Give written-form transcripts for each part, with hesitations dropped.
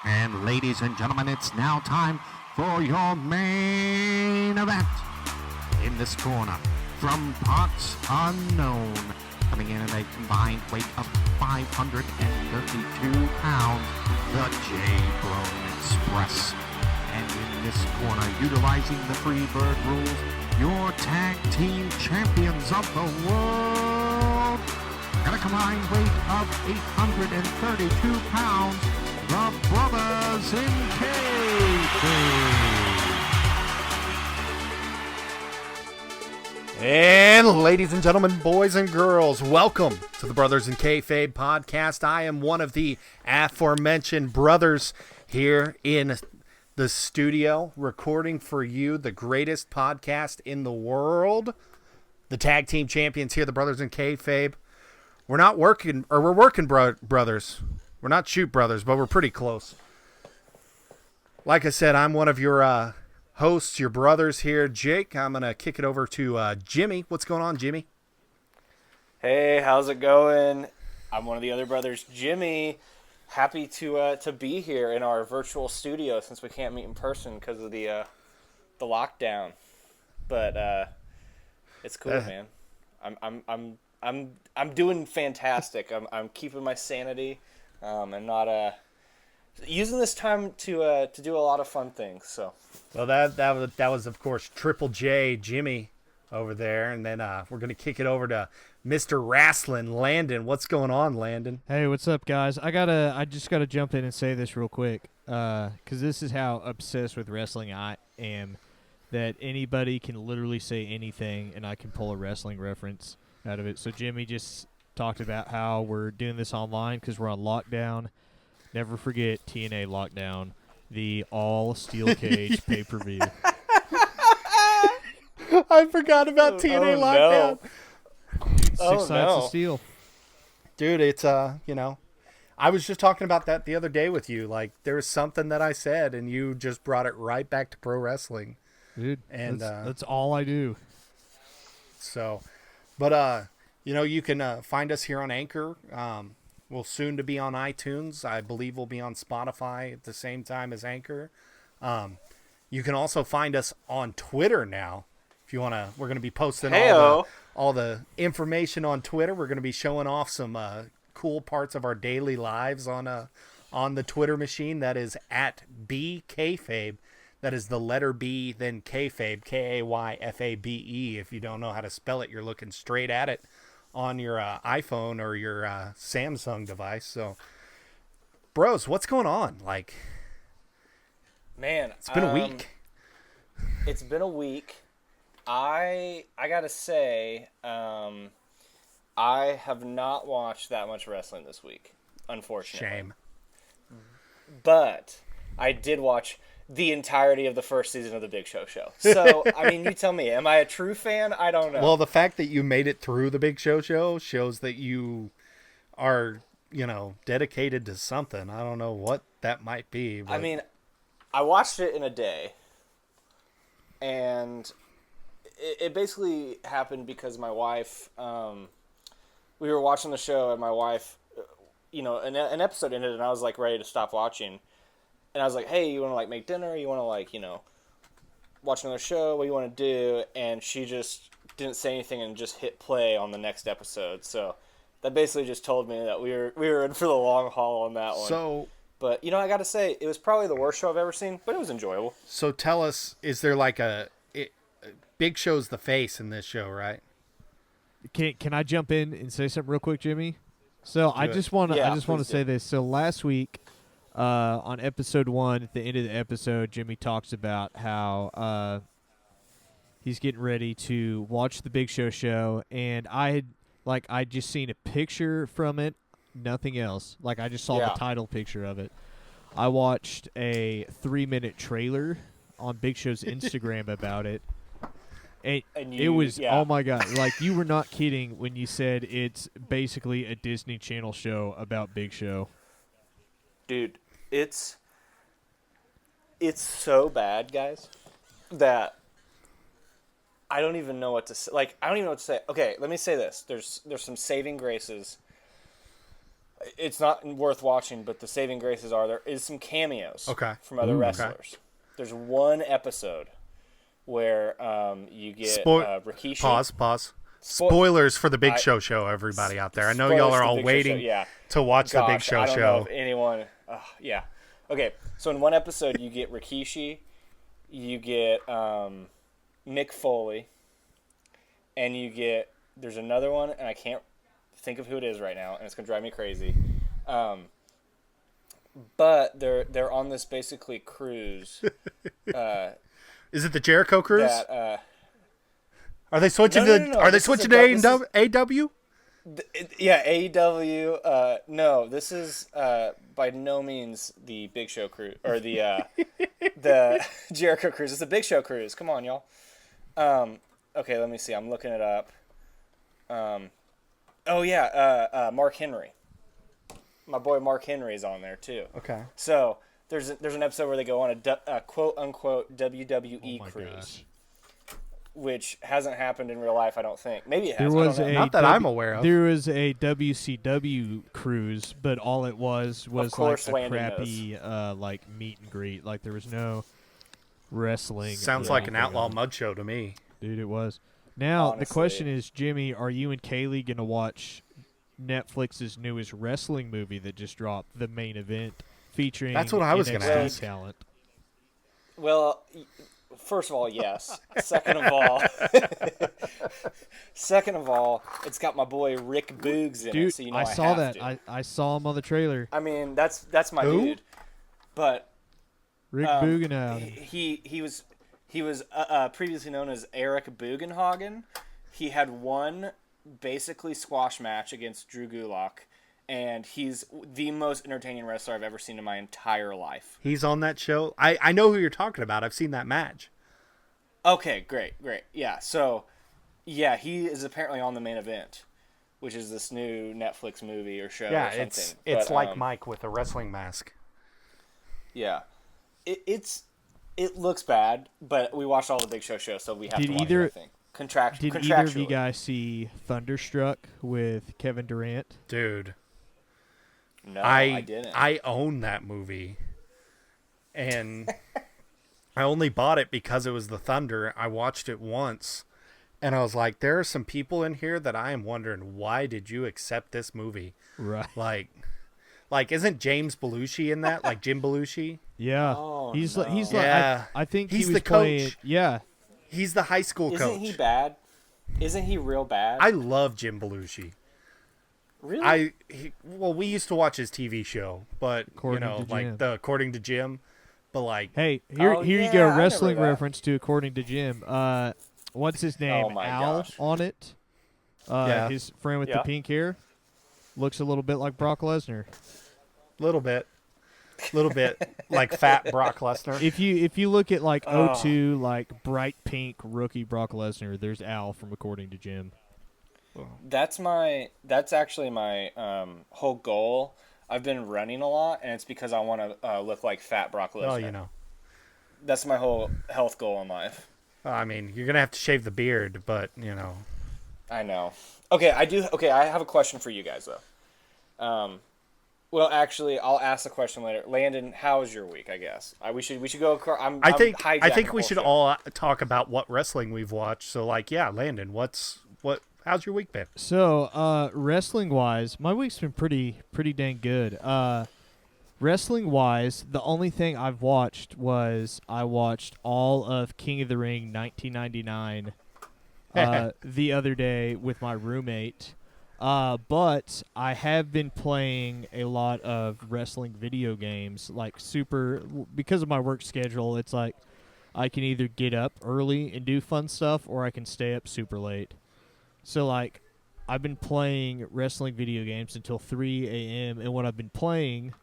And ladies and gentlemen, it's now time for your main event. In this corner, from parts unknown, coming in at a combined weight of 532 pounds, the J. Brown Express. And in this corner, utilizing the Freebird rules, your tag team champions of the world, at a combined weight of 832 pounds, the Brothers in Kayfabe. And ladies and gentlemen, boys and girls, welcome to the Brothers in Kayfabe podcast. I am one of the aforementioned brothers here in the studio, recording for you the greatest podcast in the world. The tag team champions here, the Brothers in Kayfabe. We're not working, or we're working, brothers. We're not shoot brothers, but we're pretty close. Like I said, I'm one of your hosts, your brothers here. Jake, I'm going to kick it over to Jimmy. What's going on, Jimmy? Hey, how's it going? I'm one of the other brothers, Jimmy. Happy to be here in our virtual studio since we can't meet in person because of the lockdown. But it's cool, man. I'm doing fantastic. I'm keeping my sanity, and not using this time to do a lot of fun things. So. Well, that was of course Triple J, Jimmy, over there, and then we're gonna kick it over to Mr. Wrestling, Landon. What's going on, Landon? Hey, what's up, guys? I just gotta jump in and say this real quick, because this is how obsessed with wrestling I am, that anybody can literally say anything, and I can pull a wrestling reference out of it. So Jimmy just talked about how we're doing this online because we're on lockdown. Never forget TNA Lockdown, the all steel cage pay-per-view. I forgot about TNA Lockdown. No. Six sides of steel. Dude, it's, I was just talking about that the other day with you. Like, there was something that I said, and you just brought it right back to pro wrestling. Dude, and that's all I do. So, but, you can find us here on Anchor. We'll soon to be on iTunes. I believe we'll be on Spotify at the same time as Anchor. You can also find us on Twitter now. If you want to, we're going to be posting all the information on Twitter. We're going to be showing off some cool parts of our daily lives on the Twitter machine. That is at BKayfabe. That is the letter B, then Kayfabe, Kayfabe. If you don't know how to spell it, you're looking straight at it on your iPhone or your Samsung device. So, bros, what's going on? Like, man, it's been a week. It's been a week. I gotta say, I have not watched that much wrestling this week, unfortunately. Shame. But I did watch the entirety of the first season of the Big Show show. So, I mean, you tell me, am I a true fan? I don't know. Well, the fact that you made it through the Big Show shows that you are, dedicated to something. I don't know what that might be. But... I mean, I watched it in a day, and it basically happened because my wife, we were watching the show, and my wife, an episode ended, and I was, ready to stop watching. And I was like, hey, you want to, make dinner? You want to, watch another show? What do you want to do? And she just didn't say anything and just hit play on the next episode. So that basically just told me that we were in for the long haul on that one. So, but, I got to say, it was probably the worst show I've ever seen, but it was enjoyable. So tell us, is there, Big Show's the face in this show, right? Can I jump in and say something real quick, Jimmy? So I just want to say this. So last week, on episode 1, at the end of the episode, Jimmy talks about how he's getting ready to watch the Big Show, and I just seen a picture from it, nothing else. I just saw the title picture of it. I watched a 3-minute trailer on Big Show's Instagram about it. And it was, oh my God, you were not kidding when you said it's basically a Disney Channel show about Big Show. Dude, it's so bad, guys, that I don't even know what to say. I don't even know what to say. Okay, let me say this. There's some saving graces It's not worth watching, but the saving graces are there is some cameos from other wrestlers. Okay. There's one episode where you get Rikishi. Pause. Spoilers for the Big Show, everybody out there. I know y'all are all waiting to watch the Big Show. I don't know if anyone. Yeah. Okay, so in one episode you get Rikishi, you get Mick Foley, and there's another one, and I can't think of who it is right now, and it's gonna drive me crazy. But they're on this basically cruise. Is it the Jericho cruise? Are they switching No. Are they switching to AEW? Yeah, AEW. No, this is by no means the Big Show cruise or the the Jericho cruise. It's the Big Show cruise. Come on, y'all. Okay, let me see. I'm looking it up. Mark Henry. My boy Mark Henry is on there too. Okay. So there's an episode where they go on a quote unquote WWE cruise. Gosh. Which hasn't happened in real life, I don't think. Maybe it has. Not that I'm aware of. There was a WCW cruise, but all it was like a Landon crappy like meet and greet. Like there was no wrestling. Sounds like an outlaw mud show to me. Dude, it was. Now, honestly, the question is, Jimmy, are you and Kaylee going to watch Netflix's newest wrestling movie that just dropped, The Main Event, featuring That's what I was going to ask. talent? Well, first of all, yes. Second of all, it's got my boy Rick Boogs in it, so you know I saw have that. to. I saw him on the trailer. I mean, that's my dude. But Rick Boogenhagen. He was previously known as Eric Bugenhagen. He had one basically squash match against Drew Gulak, and he's the most entertaining wrestler I've ever seen in my entire life. He's on that show? I know who you're talking about. I've seen that match. Okay, great. Yeah, so, yeah, he is apparently on The Main Event, which is this new Netflix movie or show or something. It's like Mike with a wrestling mask. Yeah. It looks bad, but we watched all the Big Show shows, so we have to watch it, I think. Did either of you guys see Thunderstruck with Kevin Durant? Dude. No, I didn't. I own that movie. And I only bought it because it was the Thunder. I watched it once. And I was like, there are some people in here that I am wondering, why did you accept this movie? Right. Like, isn't James Belushi in that? Like Jim Belushi? Yeah. Oh, he's no. like I think he's he was the playing, coach. Yeah. He's the high school coach. Isn't he bad? Isn't he real bad? I love Jim Belushi. Really? We used to watch his TV show, but According to Jim, but like, hey, here you go, wrestling reference to According to Jim. What's his name? Oh my Al gosh. on it. His friend with the pink hair looks a little bit like Brock Lesnar. Little bit like fat Brock Lesnar. If you look at like 02, like bright pink rookie Brock Lesnar, there's Al from According to Jim. That's actually my whole goal. I've been running a lot, and it's because I want to look like fat Brock Lesnar. Well, you know. That's my whole health goal in life. I mean, you're going to have to shave the beard, but, you know. I know. Okay, I have a question for you guys, though. Well, actually, I'll ask the question later. Landon, how was your week, I guess? We should go across. I think we should all talk about what wrestling we've watched. So, like, yeah, Landon, how's your week been? So, wrestling-wise, my week's been pretty dang good. Wrestling-wise, the only thing I've watched was I watched all of King of the Ring 1999 the other day with my roommate. But I have been playing a lot of wrestling video games, because of my work schedule. It's like I can either get up early and do fun stuff, or I can stay up super late. So, like, I've been playing wrestling video games until 3 a.m., and what I've been playing,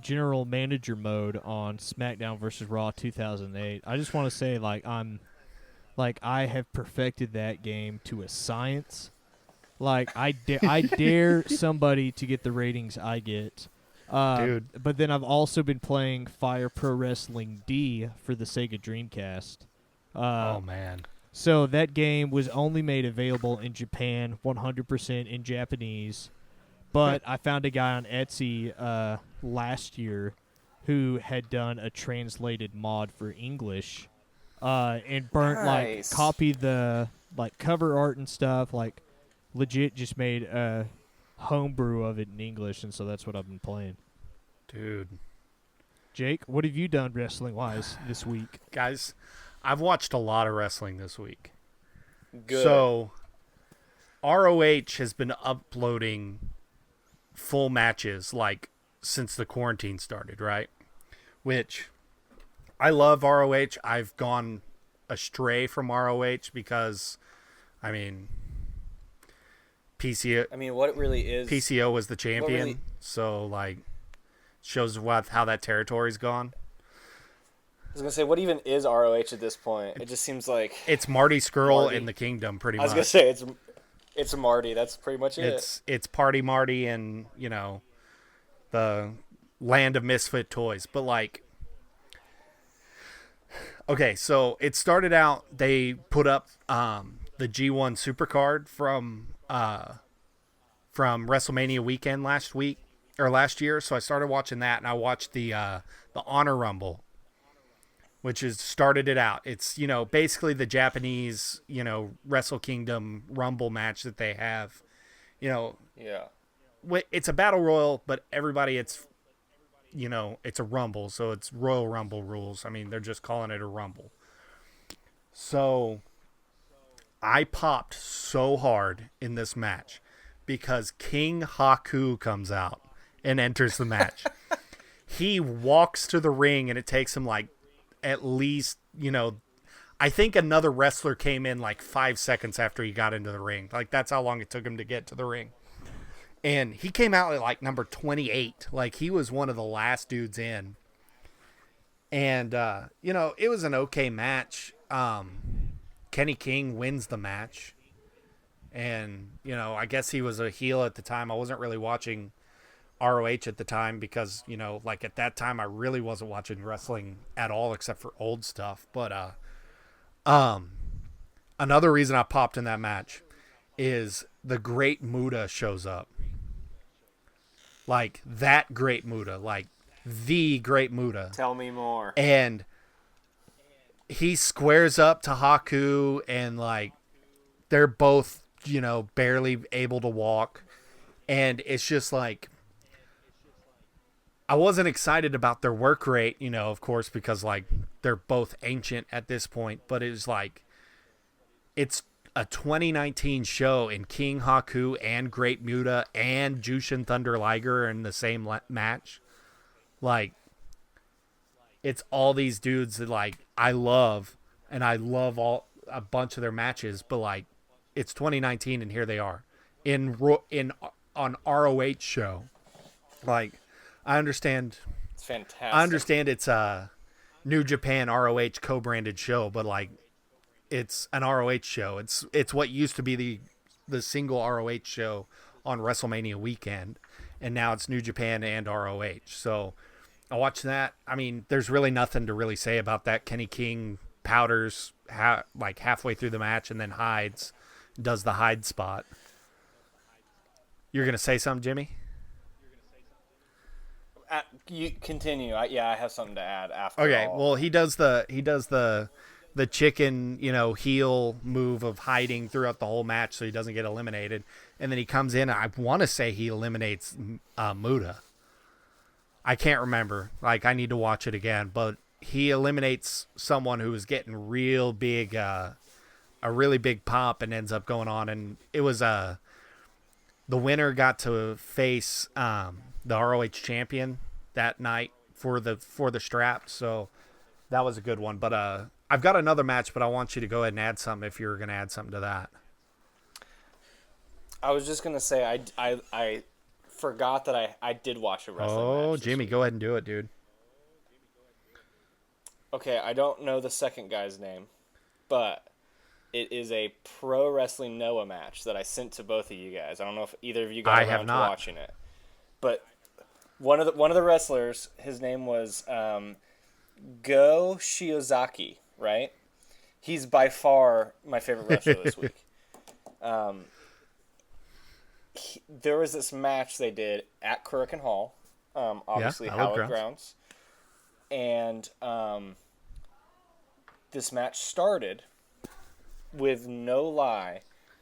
General Manager mode on SmackDown vs. Raw 2008. I just want to say, I have perfected that game to a science. Like, I dare somebody to get the ratings I get. Dude. But then I've also been playing Fire Pro Wrestling D for the Sega Dreamcast. Oh, man. So that game was only made available in Japan, 100% in Japanese. But I found a guy on Etsy last year who had done a translated mod for English and burnt copied the cover art and stuff, legit just made a homebrew of it in English, and so that's what I've been playing. Dude. Jake, what have you done wrestling-wise this week? Guys, I've watched a lot of wrestling this week. Good. So, ROH has been uploading full matches, since the quarantine started, right? Which, I love ROH. I've gone astray from ROH because, PCO... what it really is... PCO was the champion, so, shows how that territory's gone. I was going to say, what even is ROH at this point? It just seems like... It's Marty Scurll in the Kingdom, pretty much. I was going to say, it's Marty. That's pretty much it. It's Party Marty and, the land of misfit toys. But, okay, so it started out, they put up the G1 Supercard from WrestleMania weekend last year. So I started watching that, and I watched the Honor Rumble, which is started it out. It's, basically the Japanese, Wrestle Kingdom Rumble match that they have. Yeah. It's a battle royal, but everybody, it's a Rumble, so it's Royal Rumble rules. They're just calling it a Rumble. So I popped so hard in this match because King Haku comes out and enters the match. He walks to the ring, and it takes him at least, I think another wrestler came in 5 seconds after he got into the ring. That's how long it took him to get to the ring. And he came out at number 28. He was one of the last dudes in. And, it was an okay match. Kenny King wins the match. And, I guess he was a heel at the time. I wasn't really watching ROH at the time because, at that time I really wasn't watching wrestling at all except for old stuff. But another reason I popped in that match is the Great Muta shows up. That Great Muta, the Great Muta. Tell me more. And he squares up to Haku, and they're both, barely able to walk. And it's just I wasn't excited about their work rate, of course, because they're both ancient at this point, but it was it's a 2019 show, and King Haku and Great Muta and Jushin Thunder Liger are in the same match. It's all these dudes that I love, and I love a bunch of their matches, but it's 2019 and here they are on ROH show. I understand. It's fantastic. I understand it's a New Japan ROH co-branded show, but it's an ROH show. It's what used to be the single ROH show on WrestleMania weekend, and now it's New Japan and ROH. So I watched that. There's really nothing to really say about that. Kenny King powders halfway through the match and then does the hide spot. You're gonna say something, Jimmy? You continue. I have something to add after. Okay. Well, he does the chicken, heel move of hiding throughout the whole match so he doesn't get eliminated. And then he comes in, and I want to say he eliminates Muta. I can't remember. I need to watch it again. But he eliminates someone who was getting a really big pop and ends up going on. And it was the winner got to face the ROH champion that night for the strap. So that was a good one. But I've got another match, but I want you to go ahead and add something if you're going to add something to that. I was just going to say I forgot that I did watch a wrestling match. Oh, Jimmy, go ahead and do it, dude. Okay, I don't know the second guy's name, but it is a Pro Wrestling Noah match that I sent to both of you guys. I don't know if either of you got around to watching it. But one of the wrestlers, his name was Go Shiozaki, right? He's by far my favorite wrestler this week. there was this match they did at Kurikan Hall, obviously Hallowed Grounds. And this match started with, no lie,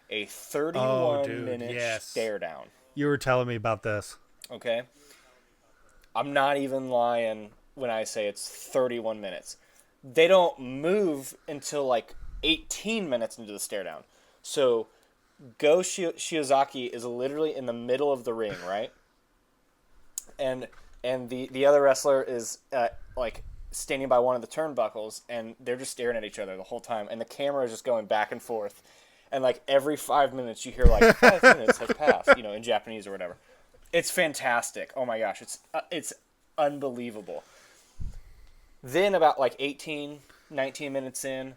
a 31-minute stare down. You were telling me about this. Okay. I'm not even lying when I say it's 31 minutes. They don't move until like 18 minutes into the stare down. So Go Shiozaki is literally in the middle of the ring, right? And the other wrestler is like standing by one of the turnbuckles, and they're just staring at each other the whole time, and the camera is just going back and forth. And like every 5 minutes you hear like 5 minutes has passed, in Japanese or whatever. It's fantastic. Oh my gosh, it's unbelievable. Then about like 18, 19 minutes in,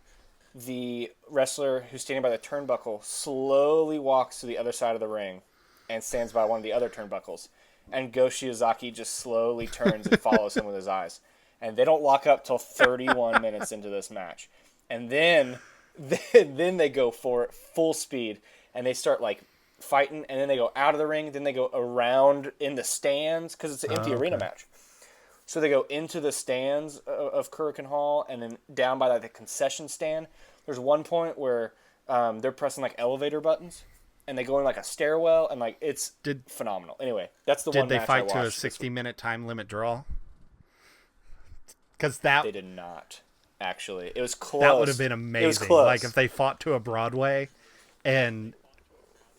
the wrestler who's standing by the turnbuckle slowly walks to the other side of the ring and stands by one of the other turnbuckles. And Go Shiozaki just slowly turns and follows him with his eyes. And they don't lock up till 31 minutes into this match. And then they go for it full speed, and they start like fighting, and then they go out of the ring, then they go around in the stands, because it's an empty arena match. So they go into the stands of Kurikan Hall, and then down by like the concession stand. There's one point where they're pressing like elevator buttons, and they go in like a stairwell, and like it's phenomenal. Anyway, that's the one match I watched. Did they fight to a 60-minute time limit draw? Because they did not, actually. It was close. That would have been amazing. It was close. Like if they fought to a Broadway, and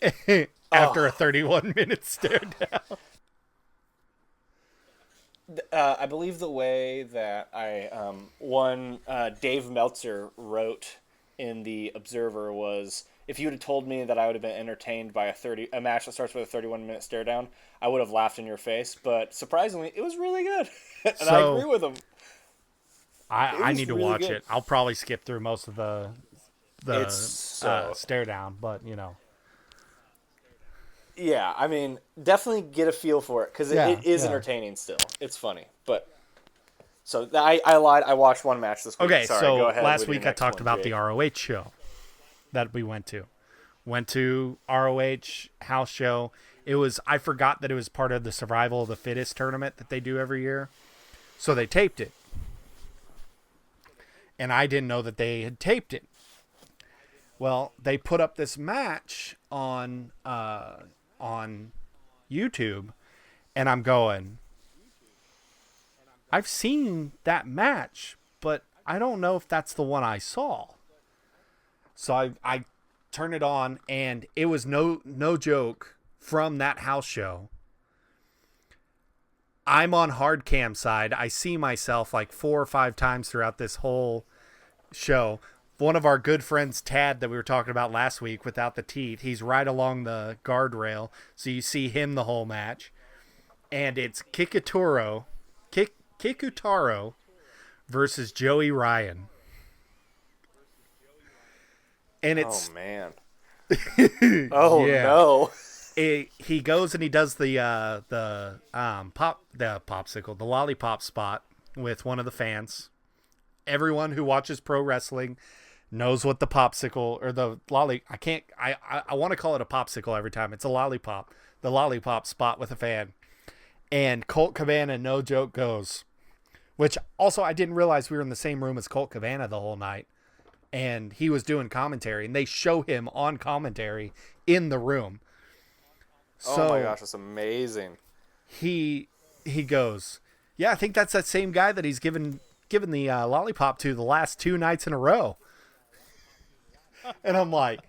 after a 31-minute stare down. I believe the way that Dave Meltzer wrote in the Observer was, if you would have told me that I would have been entertained by a match that starts with a 31-minute stare down, I would have laughed in your face. But surprisingly, it was really good, and I agree with him. I need to watch it. I'll probably skip through most of the stare down, but Yeah, I mean, definitely get a feel for it, because it is entertaining still. It's funny, but... So, I lied. I watched one match this week. Okay, Sorry, so go ahead last week I next talked one, about Jake. the ROH show that we went to. Went to ROH house show. I forgot that it was part of the Survival of the Fittest tournament that they do every year. So they taped it. And I didn't know that they had taped it. Well, they put up this match on YouTube, and I'm going, I've seen that match, but I don't know if that's the one I saw. So I turn it on, and it was no joke from that house show. I'm on hard cam side. I see myself like 4 or 5 times throughout this whole show. One of our good friends, Tad, that we were talking about last week without the teeth, he's right along the guardrail, so you see him the whole match. And it's Kikutaro versus Joey Ryan. And it's... Oh, man. Oh, yeah. No. He goes and he does the lollipop spot with one of the fans. Everyone who watches pro wrestling knows what the popsicle or the I want to call it a popsicle every time. It's a lollipop. The lollipop spot with a fan. And Colt Cabana, no joke, goes. Which also I didn't realize we were in the same room as Colt Cabana the whole night. And he was doing commentary, and they show him on commentary in the room. So oh my gosh, that's amazing. He goes, yeah, I think that's that same guy that he's given the lollipop to the last 2 nights in a row. And I'm like,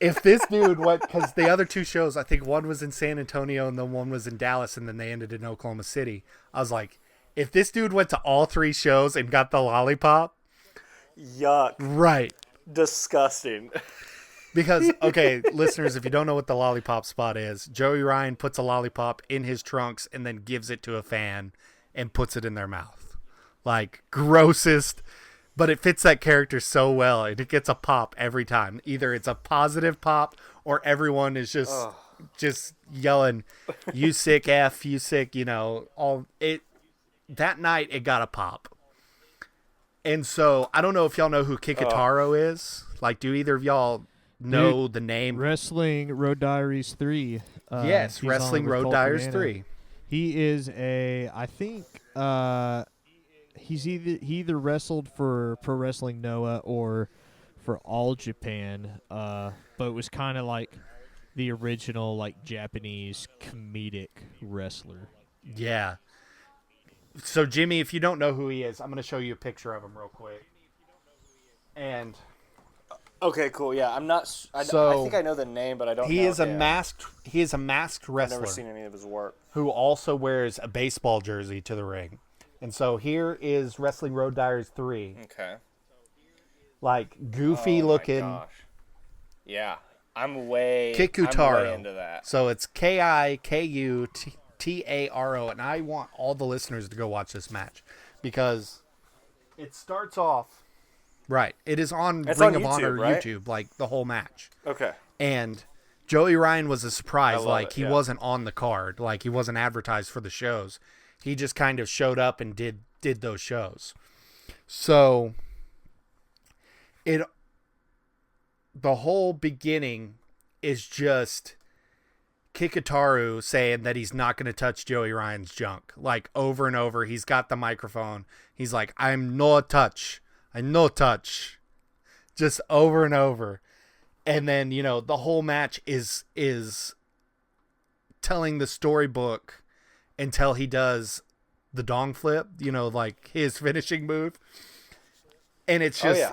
if this dude went, because the other 2 shows, I think one was in San Antonio and then one was in Dallas, and then they ended in Oklahoma City. I was like, if this dude went to all 3 shows and got the lollipop, yuck. Right. Disgusting. Because, okay, listeners, if you don't know what the lollipop spot is, Joey Ryan puts a lollipop in his trunks and then gives it to a fan and puts it in their mouth. Like, grossest, but it fits that character so well, and it gets a pop every time. Either it's a positive pop or everyone is just yelling, you sick F, you sick, that night it got a pop. And so, I don't know if y'all know who Kikutaro is. Like, do either of y'all know the name. Wrestling Road Diaries 3. Yes, he's Wrestling on with Road Colt Diaries Cabana. 3. He is I think he either wrestled for Pro Wrestling Noah or for All Japan, but it was kind of like the original like Japanese comedic wrestler. Yeah. So Jimmy, if you don't know who he is, I'm going to show you a picture of him real quick. And Okay, cool. Yeah, I'm not. I think I know the name, but I don't. He know. is a masked. He is a masked wrestler. I've never seen any of his work. Who also wears a baseball jersey to the ring. And so here is Wrestling Road Diaries 3. Okay. Like goofy looking. My gosh. Yeah, I'm way into that. So it's Kikutaro, and I want all the listeners to go watch this match because it starts off right. It is on Ring of Honor right? YouTube, like the whole match. Okay. And Joey Ryan was a surprise. Like he yeah. wasn't on the card. Like he wasn't advertised for the shows. He just kind of showed up and did those shows. So the whole beginning is just Kikutaru saying that he's not going to touch Joey Ryan's junk. Like over and over, he's got the microphone. He's like, I'm no touch. I'm no touch. Just over and over. And then, you know, the whole match is telling the storybook until he does the dong flip, you know, like his finishing move. And it's just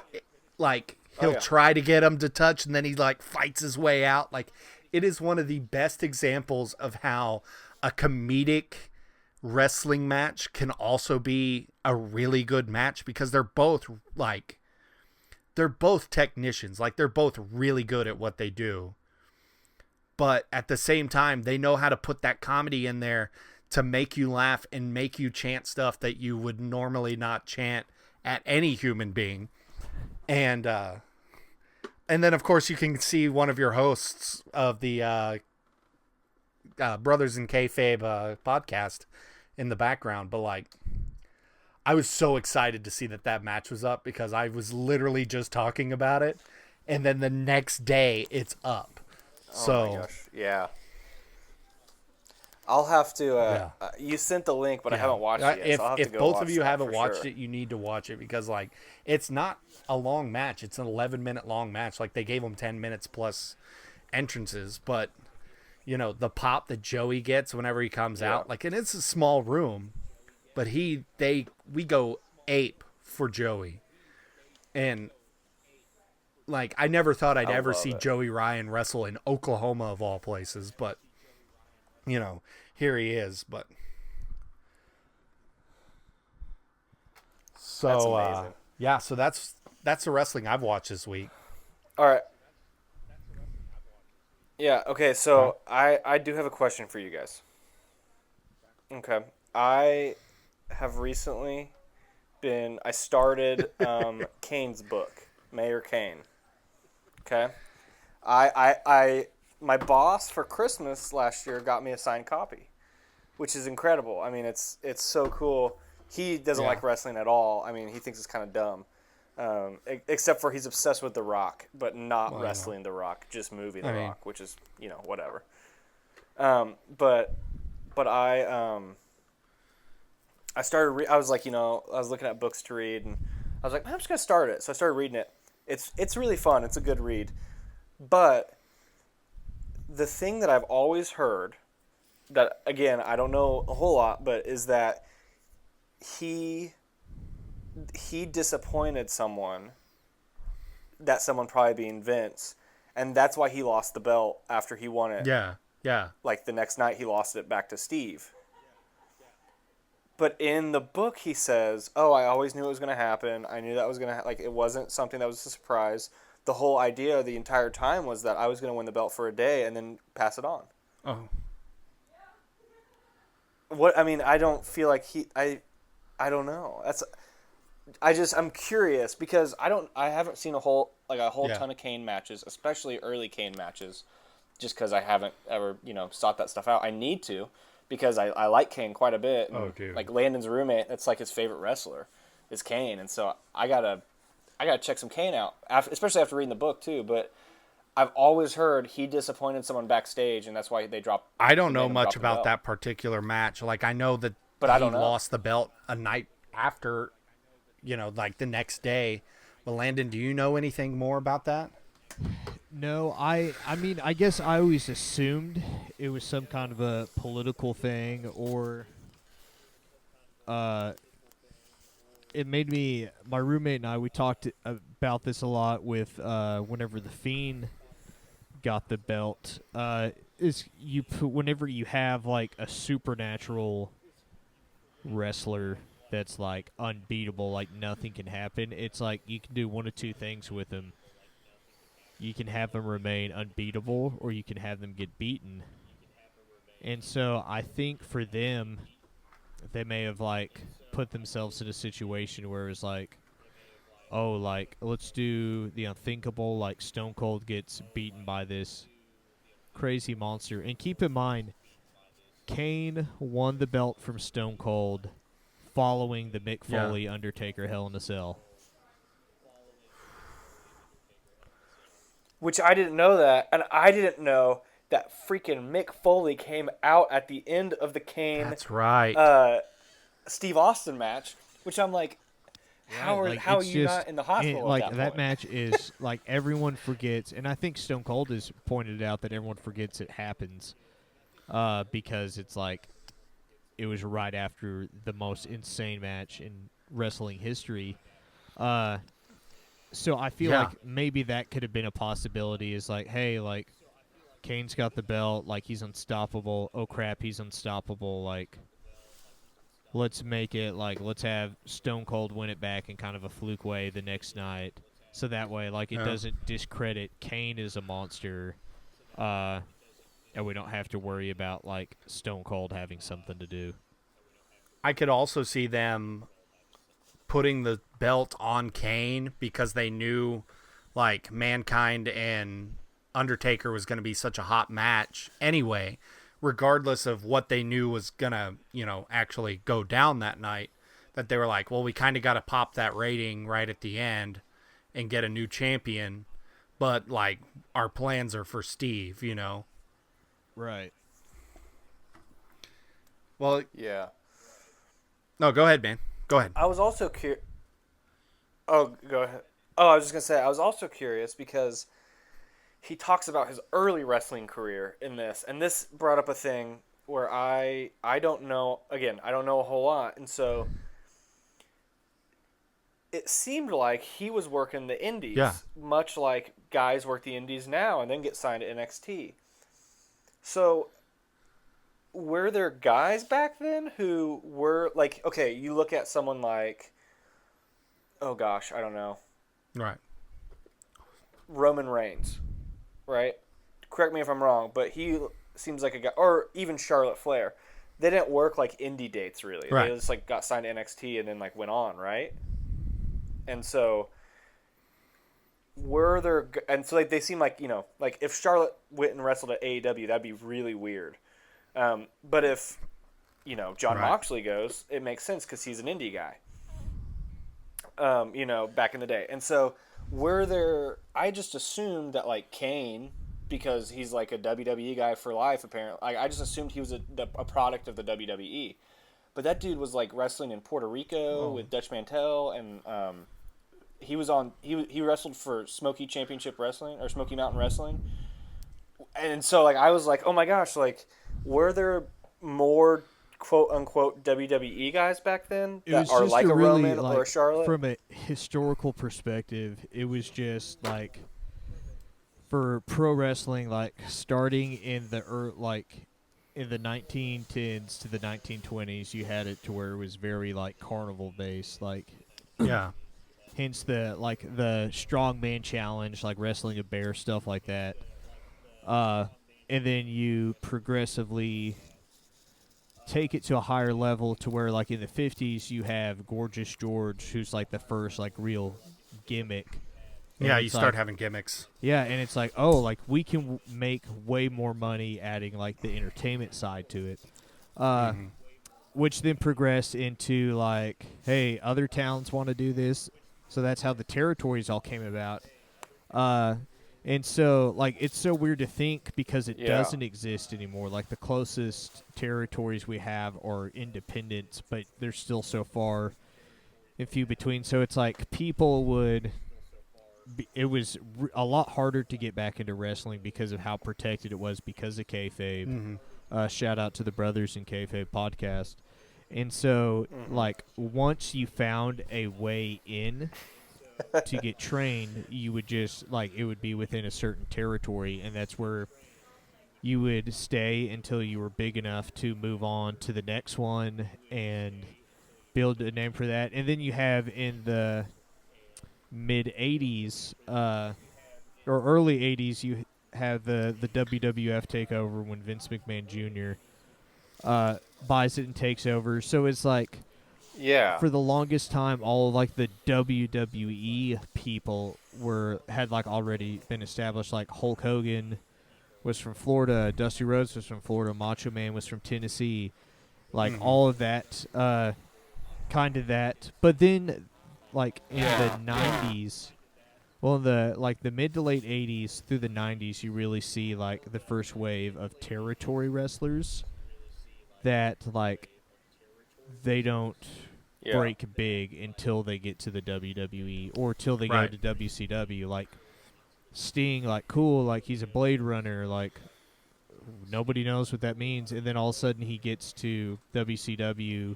like he'll try to get him to touch and then he like fights his way out. Like it is one of the best examples of how a comedic wrestling match can also be a really good match because they're both technicians. Like they're both really good at what they do. But at the same time, they know how to put that comedy in there to make you laugh and make you chant stuff that you would normally not chant at any human being. And then, of course, you can see one of your hosts of the Brothers in Kayfabe podcast in the background. But, like, I was so excited to see that match was up because I was literally just talking about it. And then the next day, it's up. Oh, my gosh. Yeah. I'll have to. You sent the link, but I haven't watched it yet. So I'll have to go both watch of you that haven't for watched sure. it, you need to watch it because, like, it's not a long match. It's an 11-minute long match. Like, they gave them 10 minutes plus entrances, but you know the pop that Joey gets whenever he comes out, like, and it's a small room, but we go ape for Joey, and like I never thought I'd ever see Joey Ryan wrestle in Oklahoma of all places, but. You know, here he is, but so that's amazing. so that's the wrestling I've watched this week. All right. Yeah, okay, so I do have a question for you guys. Okay. I have recently I started Kane's book, Mayor Kane. Okay? My boss for Christmas last year got me a signed copy, which is incredible. I mean, it's so cool. He doesn't like wrestling at all. I mean, he thinks it's kind of dumb, except for he's obsessed with The Rock, but not wrestling The Rock, just movie The Rock, which is, you know, whatever. But I started. I was like, you know, I was looking at books to read, and I was like, I'm just gonna start it. So I started reading it. It's really fun. It's a good read, but the thing that I've always heard, that, again, I don't know a whole lot, but is that he disappointed someone, that someone probably being Vince, and that's why he lost the belt after he won it. Yeah. Like, the next night he lost it back to Steve. But in the book he says, I always knew it was going to happen. I knew that was going to like, it wasn't something that was a surprise. The whole idea the entire time was that I was going to win the belt for a day and then pass it on. Oh. What I mean, I don't feel like I don't know. I'm curious because I haven't seen a whole ton of Kane matches, especially early Kane matches, just because I haven't ever, you know, sought that stuff out. I need to because I like Kane quite a bit. And, dude. Like Landon's roommate, that's like his favorite wrestler is Kane, and so I gotta check some Kane out, especially after reading the book too. But I've always heard he disappointed someone backstage, and that's why they dropped. I don't know made him much drop the about belt. that particular match. Like, I know that But I he don't know. lost the belt a night after, like the next day. But Landon, do you know anything more about that? No, I mean, I guess I always assumed it was some kind of a political thing, or it made me. My roommate and I, we talked about this a lot with whenever the Fiend got the belt. Is you put whenever you have like a supernatural wrestler that's like unbeatable, like nothing can happen. It's like you can do one of two things with him. You can have them remain unbeatable, or you can have them get beaten. And so I think for them, they may have like put themselves in a situation where it's like, oh, like let's do the unthinkable. Like Stone Cold gets beaten by this crazy monster. And keep in mind, Kane won the belt from Stone Cold following the Mick Foley Undertaker Hell in a Cell. Which I didn't know that, and I didn't know that freaking Mick Foley came out at the end of the Kane. That's right. Steve Austin match, which I'm like, how are you not in the hospital? Like at that point? match is like everyone forgets, and I think Stone Cold has pointed out that everyone forgets it happens, because it's like it was right after the most insane match in wrestling history. So I feel like maybe that could have been a possibility. Is like, hey, like Kane's got the belt, like he's unstoppable. Oh crap, he's unstoppable. Like, let's make it like let's have Stone Cold win it back in kind of a fluke way the next night, so that way like it doesn't discredit Kane as a monster, and we don't have to worry about like Stone Cold having something to do. I could also see them putting the belt on Kane because they knew like Mankind and Undertaker was going to be such a hot match anyway, regardless of what they knew was going to, actually go down that night, that they were like, well, we kind of got to pop that rating right at the end and get a new champion, but like our plans are for Steve, Right. Well, Yeah. no, go ahead, man. Go ahead. I was also curious. Oh, go ahead. Oh, I was just gonna say I was also curious because he talks about his early wrestling career in this, and this brought up a thing where I don't know. Again, I don't know a whole lot, and so it seemed like he was working the indies, much like guys work the indies now and then get signed to NXT. So, were there guys back then who were like, okay, you look at someone like, oh gosh, I don't know, Right. Roman Reigns, right? Correct me if I'm wrong, but he seems like a guy, or even Charlotte Flair. They didn't work like indie dates really. Right. They just like got signed to NXT and then like went on, right? And so were there, and so like they seem like, like if Charlotte went and wrestled at AEW, that'd be really weird. But if, John Moxley goes, it makes sense because he's an indie guy. Back in the day. And so I just assumed that like Kane, because he's like a WWE guy for life apparently, I just assumed he was a product of the WWE. But that dude was like wrestling in Puerto Rico with Dutch Mantel, and he wrestled for Smoky Championship Wrestling or Smoky Mountain Wrestling. And so like I was like, oh my gosh, like were there more quote unquote WWE guys back then that are like a Roman or a Charlotte? From a historical perspective, it was just like for pro wrestling, like starting in the in the 1910s to the 1920s, you had it to where it was very like carnival based, like hence the strongman challenge, like wrestling a bear, stuff like that. And then you progressively take it to a higher level to where, like, in the 50s, you have Gorgeous George, who's, like, the first, like, real gimmick. And you start having gimmicks. Yeah, and it's like, oh, like, we can make way more money adding, like, the entertainment side to it. Which then progressed into, like, hey, other towns want to do this. So that's how the territories all came about. And so, like, it's so weird to think because it doesn't exist anymore. Like, the closest territories we have are independents, but they're still so far and few between. So it's like people would. It was a lot harder to get back into wrestling because of how protected it was because of Kayfabe. Mm-hmm. Shout out to the Brothers in Kayfabe podcast. And so, like, once you found a way in to get trained, you would just, like, it would be within a certain territory, and that's where you would stay until you were big enough to move on to the next one and build a name for that. And then you have in the mid-'80s or early '80s, you have the WWF takeover when Vince McMahon Jr. Buys it and takes over. So it's like, for the longest time, all of, like, the WWE people had like already been established. Like Hulk Hogan was from Florida, Dusty Rhodes was from Florida, Macho Man was from Tennessee, like all of that, kind of that. But then, like in the '90s, well, in the mid to late '80s through the '90s, you really see like the first wave of territory wrestlers that, like, they don't break big until they get to the WWE or till they go to WCW. Like Sting, like, cool, like, he's a Blade Runner, like, nobody knows what that means, and then all of a sudden he gets to WCW,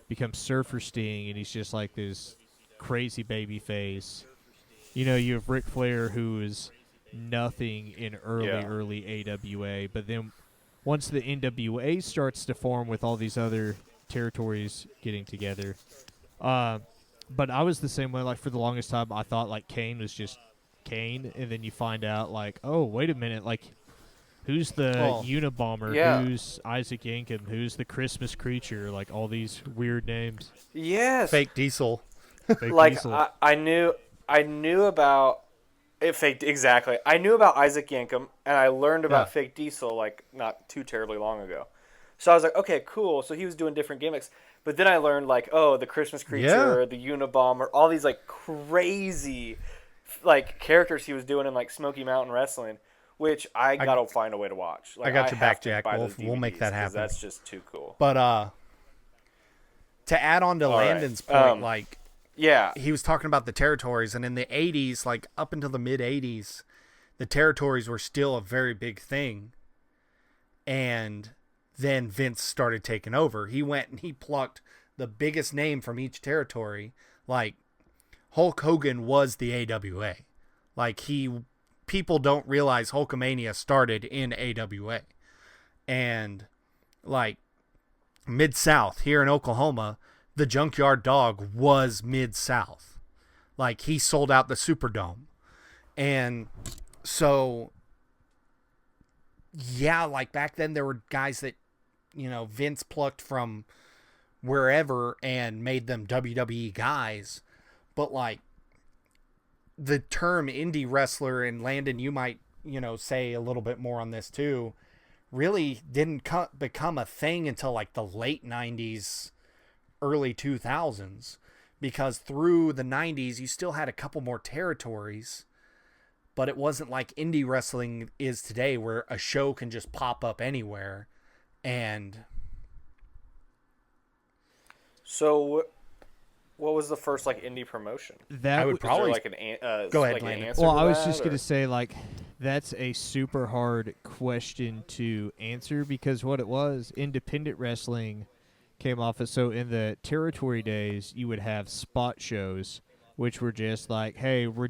becomes Surfer Sting, and he's just like this crazy baby face. You know, you have Ric Flair, who is nothing in early AWA, but then once the NWA starts to form with all these other territories getting together, but I was the same way. Like, for the longest time, I thought, like, Kane was just Kane, and then you find out, like, oh, wait a minute, like, who's the Unabomber? Who's Isaac Yankem? Who's the Christmas Creature? Like, all these weird names. Yes. Fake Diesel. Like, I knew about it. Exactly. I knew about Isaac Yankem, and I learned about Fake Diesel, like, not too terribly long ago. So I was like, okay, cool. So he was doing different gimmicks. But then I learned, like, oh, the Christmas Creature, the Unabomber, all these, like, crazy, like, characters he was doing in, like, Smoky Mountain Wrestling, which I got to find a way to watch. Like, I got your back, Jack. We'll make that happen. That's just too cool. But to add on to Landon's point, like, he was talking about the territories, and in the 80s, like, up until the mid-'80s, the territories were still a very big thing. And then Vince started taking over. He went and he plucked the biggest name from each territory. Like, Hulk Hogan was the AWA. Like, people don't realize Hulkamania started in AWA. And, like, Mid-South here in Oklahoma, the Junkyard Dog was Mid-South. Like, he sold out the Superdome. And so, yeah, like, back then there were guys that, you know, Vince plucked from wherever and made them WWE guys. But, like, the term indie wrestler, and Landon, you might, you know, say a little bit more on this too, really didn't become a thing until, like, the late 90s, early 2000s. Because through the 90s, you still had a couple more territories, but it wasn't like indie wrestling is today, where a show can just pop up anywhere. And so, what was the first, like, indie promotion? I would probably like go ahead, like Landon. Well, I was just gonna say, like, that's a super hard question to answer, because what it was, independent wrestling came off of, so in the territory days, you would have spot shows, which were just like, hey, we're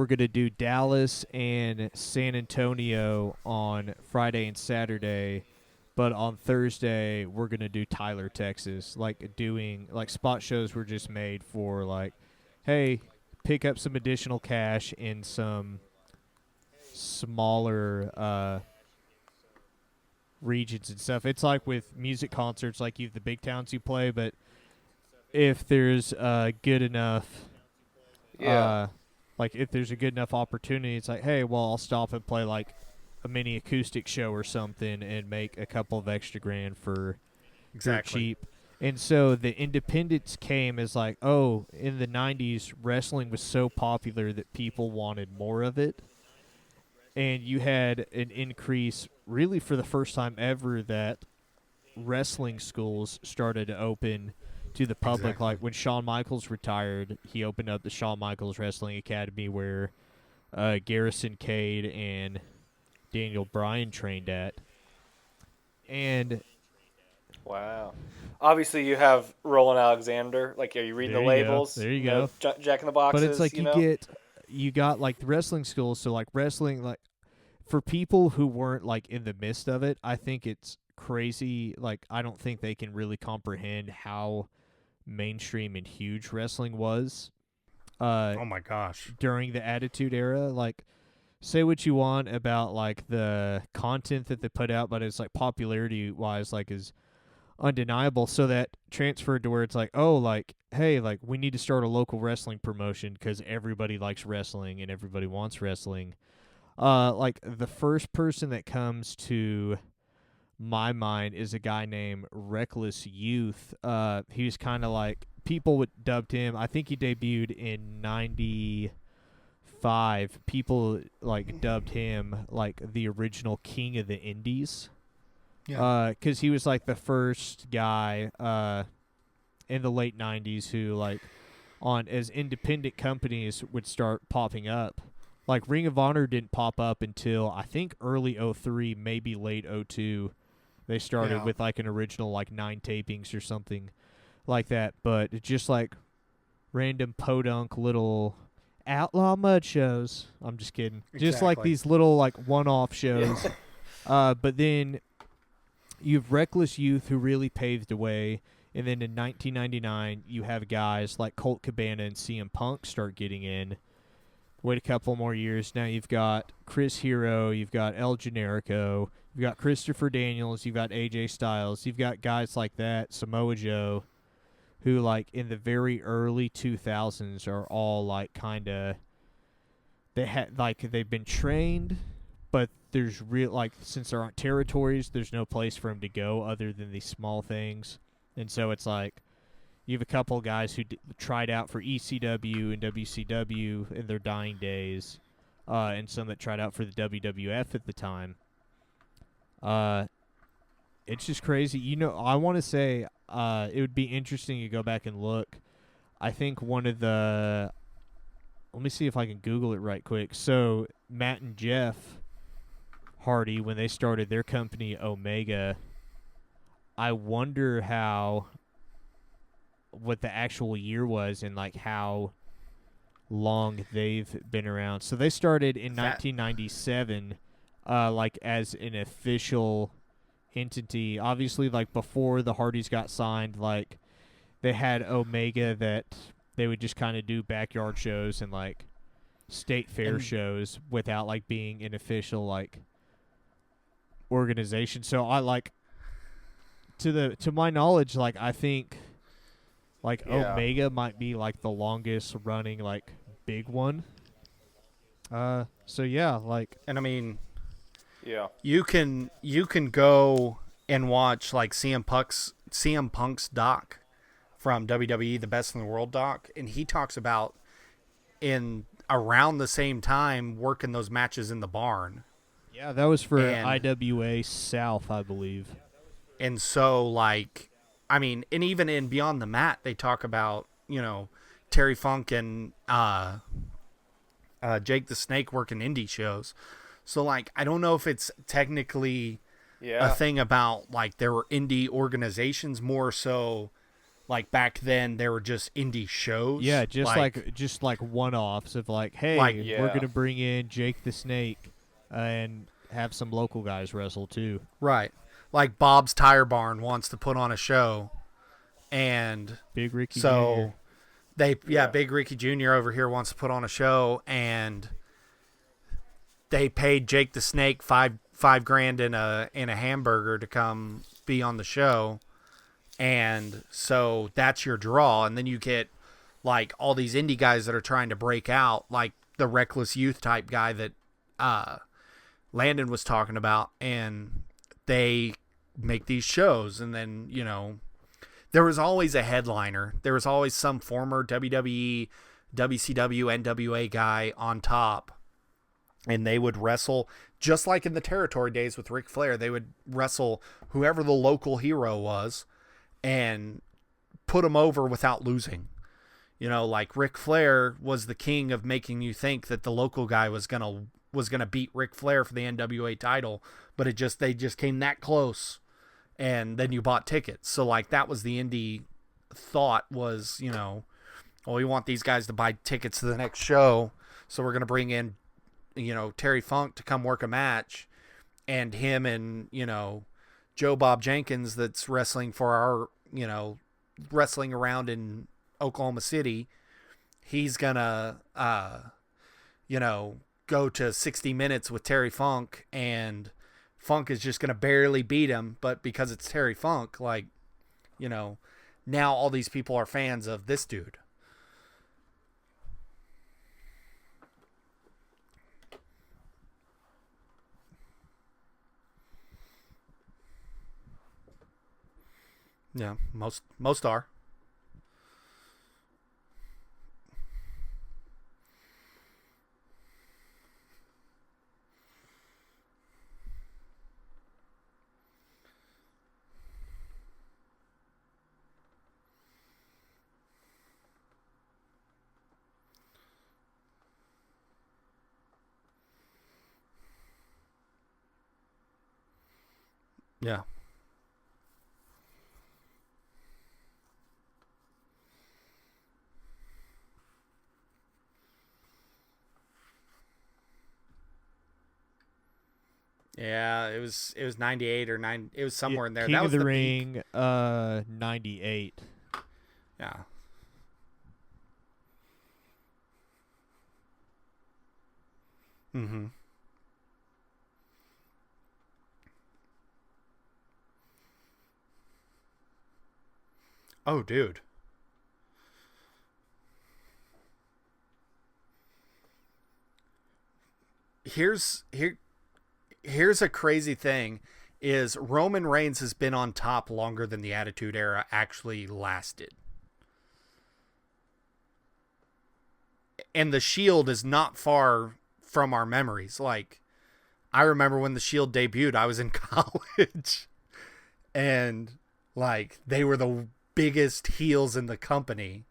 gonna do Dallas and San Antonio on Friday and Saturday, but on Thursday we're gonna do Tyler, Texas. Like, doing, like, spot shows were just made for, like, hey, pick up some additional cash in some smaller regions and stuff. It's like with music concerts, like, you have the big towns you play, but if there's good enough, like, if there's a good enough opportunity, it's like, hey, well, I'll stop and play, like, a mini acoustic show or something and make a couple of extra grand for cheap. And so the independents came as like, oh, in the 90s, wrestling was so popular that people wanted more of it. And you had an increase, really for the first time ever, that wrestling schools started to open to the public. Exactly. Like when Shawn Michaels retired, he opened up the Shawn Michaels Wrestling Academy where Garrison Cade and Daniel Bryan trained at. And Wow. Obviously, you have Roland Alexander. Like, are you reading the labels? There you go. Jack in the Boxes. But it's like you got like the wrestling schools. So like wrestling, like for people who weren't like in the midst of it, I think it's crazy. Like I don't think they can really comprehend how mainstream and huge wrestling was. Oh my gosh! During the Attitude Era, like say what you want about like the content that they put out, but it's like popularity wise, like is undeniable. So that transferred to where it's like, oh, like hey, like we need to start a local wrestling promotion because everybody likes wrestling and everybody wants wrestling. Like the first person that comes to my mind is a guy named Reckless Youth. He was kind of like people dubbed him. I think he debuted in '95. People like dubbed him like the original King of the Indies. Yeah. Because he was like the first guy in the late '90s who like as independent companies would start popping up. Like Ring of Honor didn't pop up until I think early '03, maybe late '02. They started with like an original like 9 tapings or something like that, but it's just like random podunk little outlaw mud shows. I'm just kidding. Just like these little like one-off shows. But then you have Reckless Youth who really paved the way, and then in 1999 you have guys like Colt Cabana and CM Punk start getting in. Wait a couple more years. Now you've got Chris Hero, you've got El Generico, you've got Christopher Daniels, you've got AJ Styles, you've got guys like that, Samoa Joe, who like in the very early 2000s are all like kind of they've been trained, but there's real like since there aren't territories, there's no place for them to go other than these small things, and so it's like. You have a couple guys who tried out for ECW and WCW in their dying days, and some that tried out for the WWF at the time. It's just crazy. You know, I want to say it would be interesting to go back and look. I think one of the... Let me see if I can Google it right quick. So, Matt and Jeff Hardy, when they started their company, Omega, I wonder what the actual year was and like how long they've been around. So they started in 1997 like as an official entity. Obviously like before the Hardys got signed, like they had Omega that they would just kind of do backyard shows and like state fair shows without like being an official like organization. So I like to my knowledge, like I think like Omega might be like the longest running like big one. So yeah, like, and I mean, yeah, you can go and watch like CM Punk's doc from WWE, the Best in the World doc, and he talks about in around the same time working those matches in the barn. Yeah, that was for IWA South, I believe. And so like. I mean, and even in Beyond the Mat, they talk about, you know, Terry Funk and Jake the Snake working indie shows. So, like, I don't know if it's technically a thing about, like, there were indie organizations more so, like, back then there were just indie shows. Yeah, just like one-offs of, like, hey, we're going to bring in Jake the Snake and have some local guys wrestle, too. Right. Like Bob's Tire Barn wants to put on a show, and Big Ricky so Jr. Big Ricky Jr. over here wants to put on a show, and they paid Jake the Snake $5,000 in a hamburger to come be on the show, and so that's your draw, and then you get like all these indie guys that are trying to break out, like the Reckless Youth type guy that Landon was talking about, and they make these shows, and then, you know, there was always a headliner. There was always some former WWE, WCW, NWA guy on top. And they would wrestle, just like in the territory days with Ric Flair, they would wrestle whoever the local hero was and put him over without losing. You know, like Ric Flair was the king of making you think that the local guy was gonna beat Ric Flair for the NWA title, but they just came that close, and then you bought tickets. So like that was the indie thought was, you know, well, we want these guys to buy tickets to the next show, so we're gonna bring in, you know, Terry Funk to come work a match, and him and, you know, Joe Bob Jenkins that's wrestling for our, you know, wrestling around in Oklahoma City, he's gonna, you know, go to 60 minutes with Terry Funk, and Funk is just gonna barely beat him, but because it's Terry Funk, like, you know, now all these people are fans of this dude. Yeah, most are. Yeah. Yeah, it was 98 or 9. It was somewhere in there. King that was of the Ring, peak. 98. Yeah. Mm-hmm. Oh, dude. Here's a crazy thing is Roman Reigns has been on top longer than the Attitude Era actually lasted. And the Shield is not far from our memories. Like, I remember when the Shield debuted, I was in college. And, like, they were the biggest heels in the company.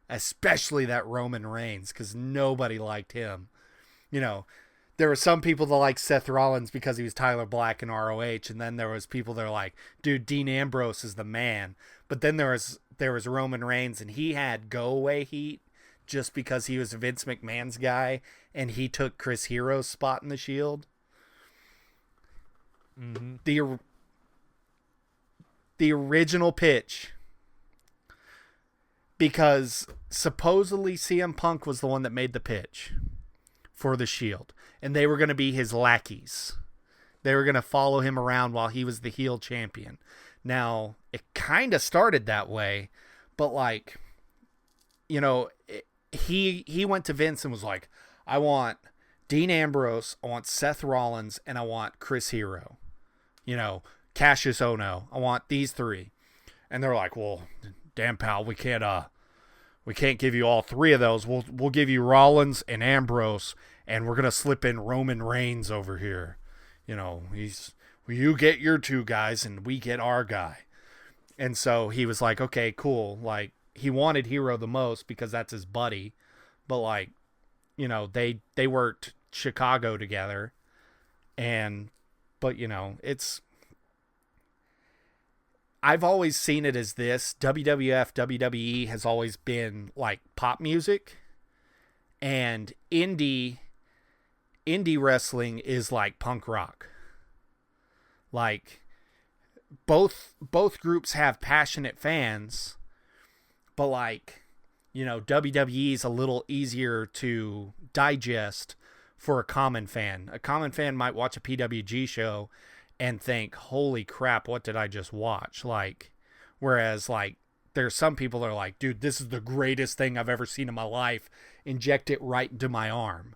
Especially that Roman Reigns, because nobody liked him. You know, there were some people that liked Seth Rollins because he was Tyler Black in ROH, and then there was people that were like, dude, Dean Ambrose is the man. But then there was Roman Reigns, and he had go away heat just because he was Vince McMahon's guy, and he took Chris Hero's spot in the Shield. Mm-hmm. The original pitch, because supposedly CM Punk was the one that made the pitch for the Shield, and they were going to be his lackeys. They were going to follow him around while he was the heel champion. Now, it kind of started that way, but like, you know, he went to Vince and was like, I want Dean Ambrose, I want Seth Rollins, and I want Chris Hero. You know, Cassius Ohno. I want these three. And they're like, well, damn pal, we can't give you all three of those. We'll give you Rollins and Ambrose, and we're gonna slip in Roman Reigns over here. You know, you get your two guys and we get our guy. And so he was like, okay, cool. Like, he wanted Hero the most because that's his buddy, but like, you know, they worked Chicago together, but you know, I've always seen it as this. WWF, WWE has always been like pop music, and indie wrestling is like punk rock. Like, both groups have passionate fans, but like, you know, WWE is a little easier to digest for a common fan. A common fan might watch a PWG show and think, holy crap, what did I just watch? Like, whereas like, there's some people that are like, dude, this is the greatest thing I've ever seen in my life. Inject it right into my arm.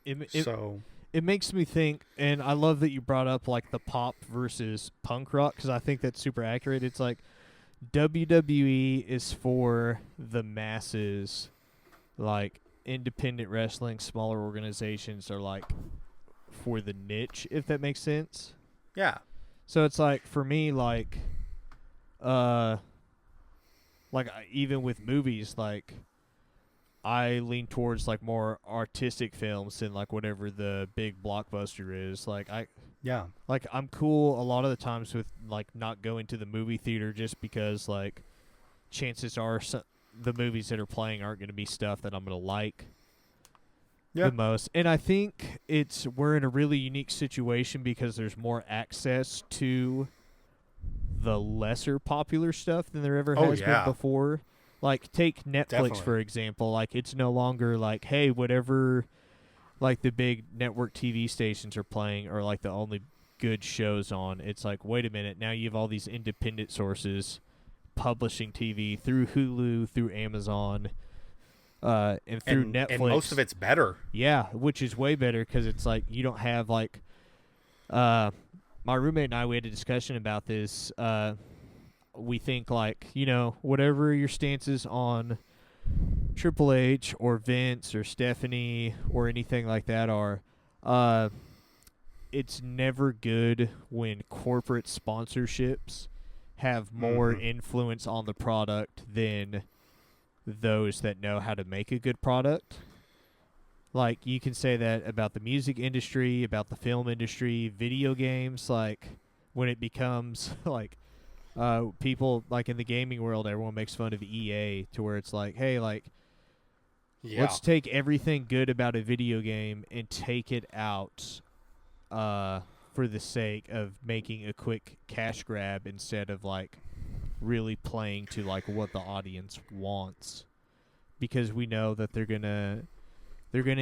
It makes me think, and I love that you brought up like the pop versus punk rock, because I think that's super accurate. It's like WWE is for the masses, like independent wrestling, smaller organizations are like for the niche, if that makes sense. Yeah. So it's like for me, like even with movies, like I lean towards like more artistic films than like whatever the big blockbuster is. Like I'm cool a lot of the times with like not going to the movie theater just because like chances are the movies that are playing aren't going to be stuff that I'm going to like the most. And I think we're in a really unique situation because there's more access to the lesser popular stuff than there ever has been before. Like, take Netflix, for example. Like, it's no longer like, hey, whatever, like, the big network TV stations are playing are, like, the only good shows on. It's like, wait a minute, now you have all these independent sources publishing TV through Hulu, through Amazon, and through Netflix. And most of it's better. Yeah, which is way better because it's like you don't have, like, my roommate and I, we had a discussion about this, we think, like, you know, whatever your stance is on Triple H or Vince or Stephanie or anything like that are, it's never good when corporate sponsorships have more influence on the product than those that know how to make a good product. Like, you can say that about the music industry, about the film industry, video games, like, when it becomes, like, people, like, in the gaming world, everyone makes fun of EA to where it's like, hey, like, let's take everything good about a video game and take it out for the sake of making a quick cash grab instead of, like, really playing to, like, what the audience wants. Because we know that they're gonna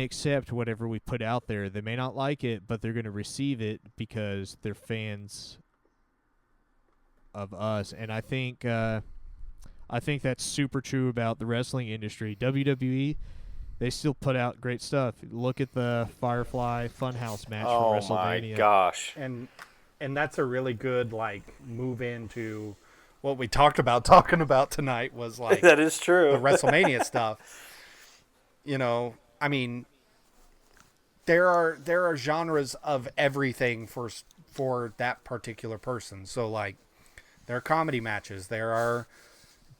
accept whatever we put out there. They may not like it, but they're gonna receive it because they're fans of us. And I think that's super true about the wrestling industry. WWE, they still put out great stuff. Look at the Firefly Funhouse match for WrestleMania. Oh my gosh! And that's a really good, like, move into what we talking about tonight was, like, that is true. The WrestleMania stuff. You know, I mean, there are genres of everything for that particular person. So, like, there are comedy matches, there are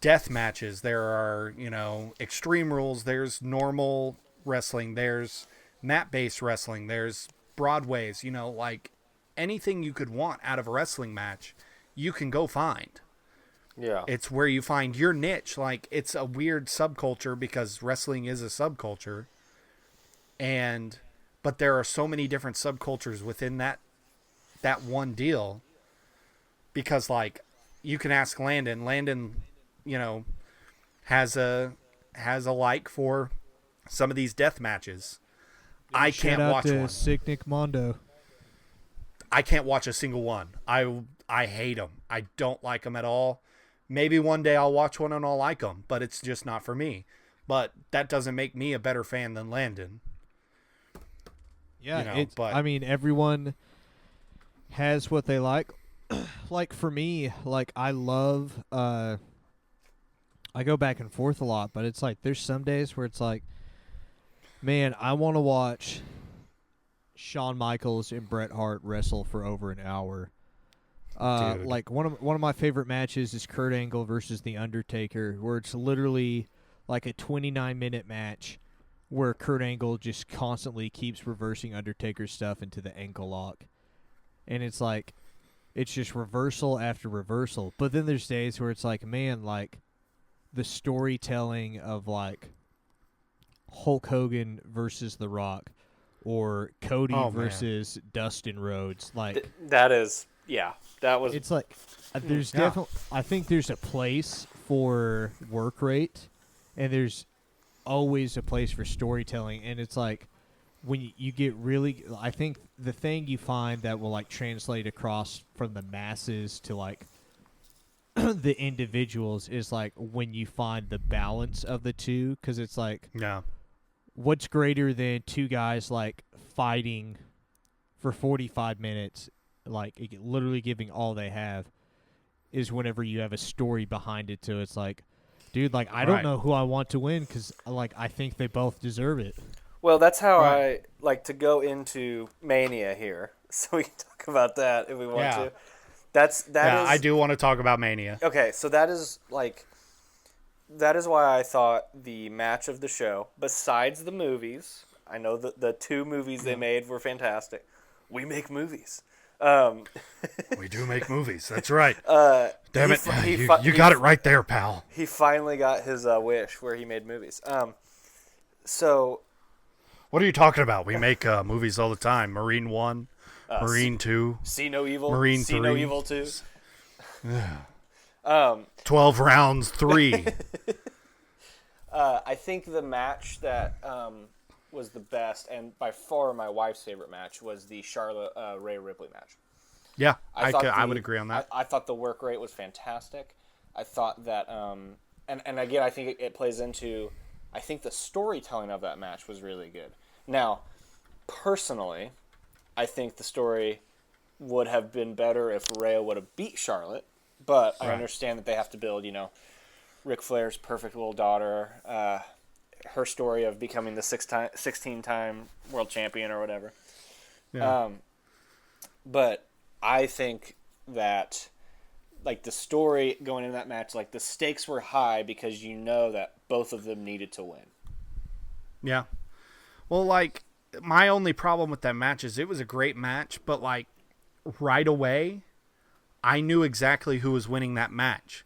death matches, there are, you know, Extreme Rules, there's normal wrestling, there's mat-based wrestling, there's Broadways, you know, like, anything you could want out of a wrestling match, you can go find. Yeah. It's where you find your niche. Like, it's a weird subculture because wrestling is a subculture. But there are so many different subcultures within that one deal. Because, like, you can ask Landon. Landon, you know, has a like for some of these death matches. I can't watch one. Sick Nick Mondo. I can't watch a single one. I hate them. I don't like them at all. Maybe one day I'll watch one and I'll like them, but it's just not for me. But that doesn't make me a better fan than Landon. Yeah, you know, but I mean, everyone has what they like. Like, for me, like, I love, I go back and forth a lot, but it's like, there's some days where it's like, man, I want to watch Shawn Michaels and Bret Hart wrestle for over an hour. Like, one of my favorite matches is Kurt Angle versus The Undertaker, where it's literally like a 29-minute match where Kurt Angle just constantly keeps reversing Undertaker's stuff into the ankle lock. And it's like, it's just reversal after reversal. But then there's days where it's like, man, like, the storytelling of, like, Hulk Hogan versus The Rock or Cody versus Dustin Rhodes. Like, that is... Yeah, that was... It's like, there's definitely... I think there's a place for work rate, and there's always a place for storytelling, and it's like, when you get really... I think the thing you find that will, like, translate across from the masses to, like, the individuals is, like, when you find the balance of the two, because it's like... Yeah. what's greater than two guys like fighting for 45 minutes, like literally giving all they have, is whenever you have a story behind it. So it's like, dude, like I don't know who I want to win because like I think they both deserve it. Well, that's how I like to go into Mania here, so we can talk about that if we want to. I do want to talk about Mania. Okay, so that is why I thought the match of the show, besides the movies, I know that the two movies they made were fantastic. We make movies. We do make movies. That's right. Damn it. You got it right there, pal. He finally got his wish where he made movies. So... What are you talking about? We make movies all the time. Marine 1, Marine 2. See No Evil. Marine See 3. No Evil 2. 12 rounds 3. I think the match that was the best, and by far my wife's favorite match, was the Charlotte Rhea Ripley match. Yeah, I would agree on that. I thought the work rate was fantastic. I thought that, and again, I think it plays into, I think the storytelling of that match was really good. Now, personally, I think the story would have been better if Rhea would have beat Charlotte, but I understand that they have to build, Ric Flair's perfect little daughter, her story of becoming the 16-time world champion or whatever. Yeah. But I think that, like, the story going into that match, like, the stakes were high because you know that both of them needed to win. Yeah. Well, like, my only problem with that match is it was a great match, but, like, right away, I knew exactly who was winning that match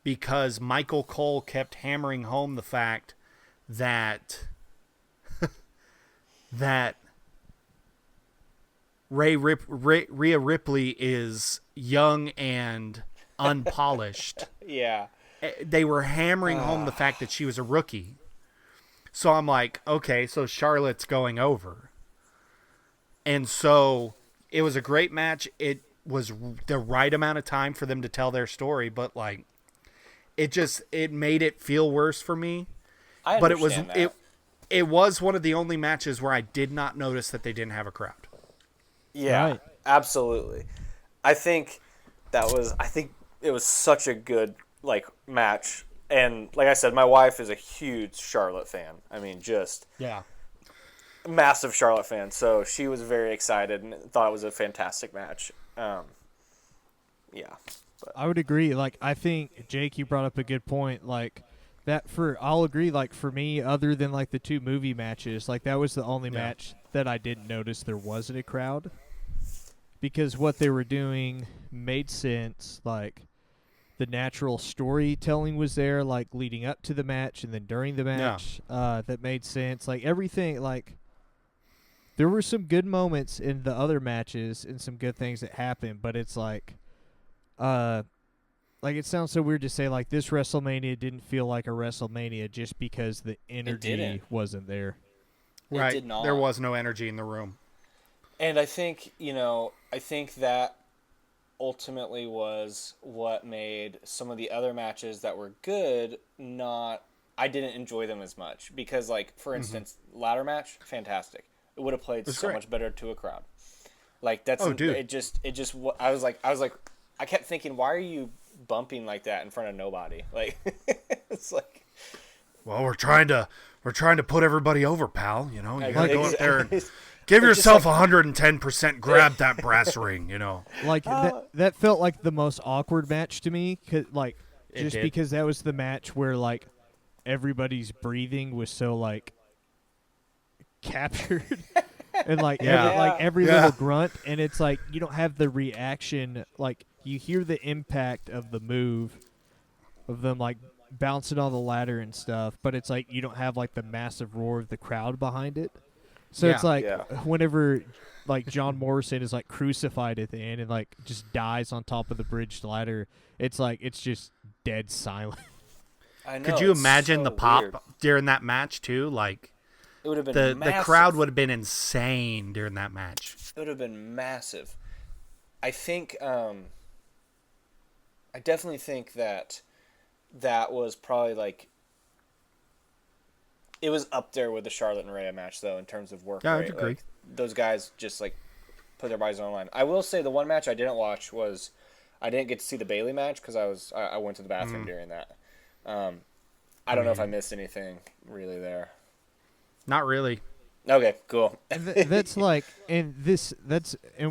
because Michael Cole kept hammering home the fact that that Rhea Ripley is young and unpolished. Yeah. They were hammering home the fact that she was a rookie. So I'm like, okay, so Charlotte's going over. And so it was a great match. It was the right amount of time for them to tell their story, but like it made it feel worse for me. But it was one of the only matches where I did not notice that they didn't have a crowd. Yeah, absolutely. I think it was such a good match. And like I said, my wife is a huge Charlotte fan. I mean, just massive Charlotte fan. So she was very excited and thought it was a fantastic match. Yeah. I would agree. Like, I think, Jake, you brought up a good point. Like, I'll agree, like, for me, other than, like, the two movie matches, like, that was the only match that I didn't notice there wasn't a crowd. Because what they were doing made sense. Like, the natural storytelling was there, like, leading up to the match and then during the match. That made sense. Like, everything, like, there were some good moments in the other matches and some good things that happened, but it's like, it sounds so weird to say, like, this WrestleMania didn't feel like a WrestleMania just because the energy wasn't there. Right. It did not. There was no energy in the room. And I think, that ultimately was what made some of the other matches that were good I didn't enjoy them as much. Because, like, for instance, ladder match, fantastic. It would have played so much better to a crowd. Like, that's... Oh, dude. It just... I was like... I kept thinking, why are you bumping like that in front of nobody? Like, it's like... Well, we're trying to put everybody over, pal. You gotta go up there and give it's yourself 110%. Grab that brass ring. Like that felt like the most awkward match to me. Because that was the match where like everybody's breathing was so like captured. And like every little grunt, and it's like you don't have the reaction. Like you hear the impact of the move, of them like bouncing on the ladder and stuff, but it's like you don't have like the massive roar of the crowd behind it. So it's like whenever like John Morrison is like crucified at the end and like just dies on top of the bridge ladder, it's like it's just dead silent. I know, could you imagine the pop weird. During that match too? Like it would have been the crowd would have been insane during that match. It would have been massive. I think I definitely think that was probably like it was up there with the Charlotte and Rhea match though in terms of work. Yeah, rate. I'd agree. Like, those guys just like put their bodies on the line. I will say the one match I didn't watch was I didn't get to see the Bayley match because I went to the bathroom during that. I don't know if I missed anything really there. Not really. Okay, cool. That's like, and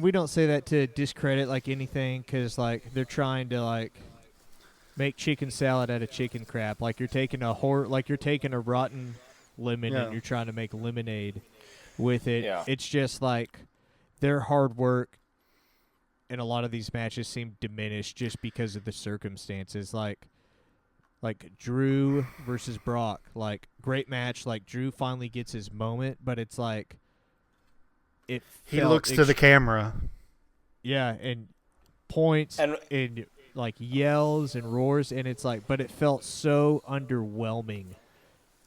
we don't say that to discredit like anything, because like they're trying to like make chicken salad out of chicken crap. Like you're taking a rotten lemon and you're trying to make lemonade with it. Yeah. It's just like their hard work in a lot of these matches seem diminished just because of the circumstances. Like Drew versus Brock, like great match. Like Drew finally gets his moment, but it's like he looks to the camera. Yeah, and points and like yells and roars, and it's like, but it felt so underwhelming.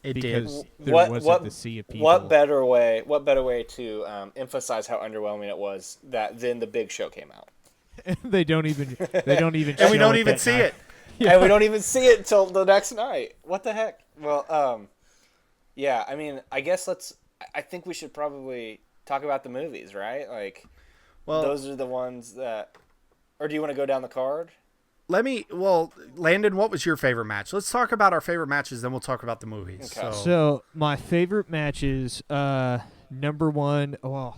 It because did. There wasn't the sea of people. What better way to emphasize how underwhelming it was then the Big Show came out. they don't even. And we don't even see it. Yeah. And we don't even see it until the next night. What the heck? Well, yeah. I mean, I guess I think we should probably talk about the movies, right? Like, those are the ones that. Or do you want to go down the card? Landon, what was your favorite match? Let's talk about our favorite matches, then we'll talk about the movies. Okay. So my favorite matches, number one. Oh,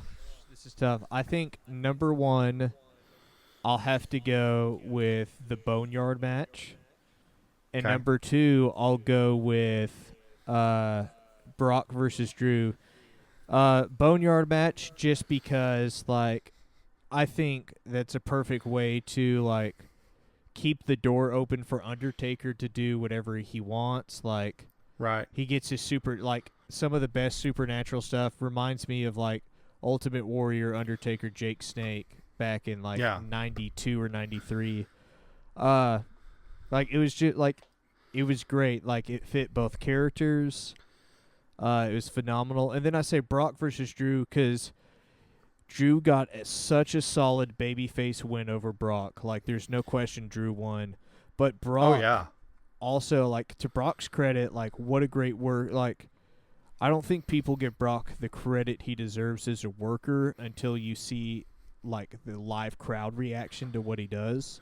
this is tough. I think number one, I'll have to go with the Boneyard match. And number two, I'll go with Brock versus Drew. Boneyard match, just because, like, I think that's a perfect way to, like, keep the door open for Undertaker to do whatever he wants. Like, right. He gets his some of the best supernatural stuff. Reminds me of, like, Ultimate Warrior, Undertaker, Jake Snake back in, like, 92 or 93. Like, it was just, like, it was great. Like, it fit both characters. It was phenomenal. And then I say Brock versus Drew because Drew got such a solid babyface win over Brock. Like, there's no question Drew won. But Brock also, like, to Brock's credit, like, what a great work. Like, I don't think people give Brock the credit he deserves as a worker until you see, like, the live crowd reaction to what he does.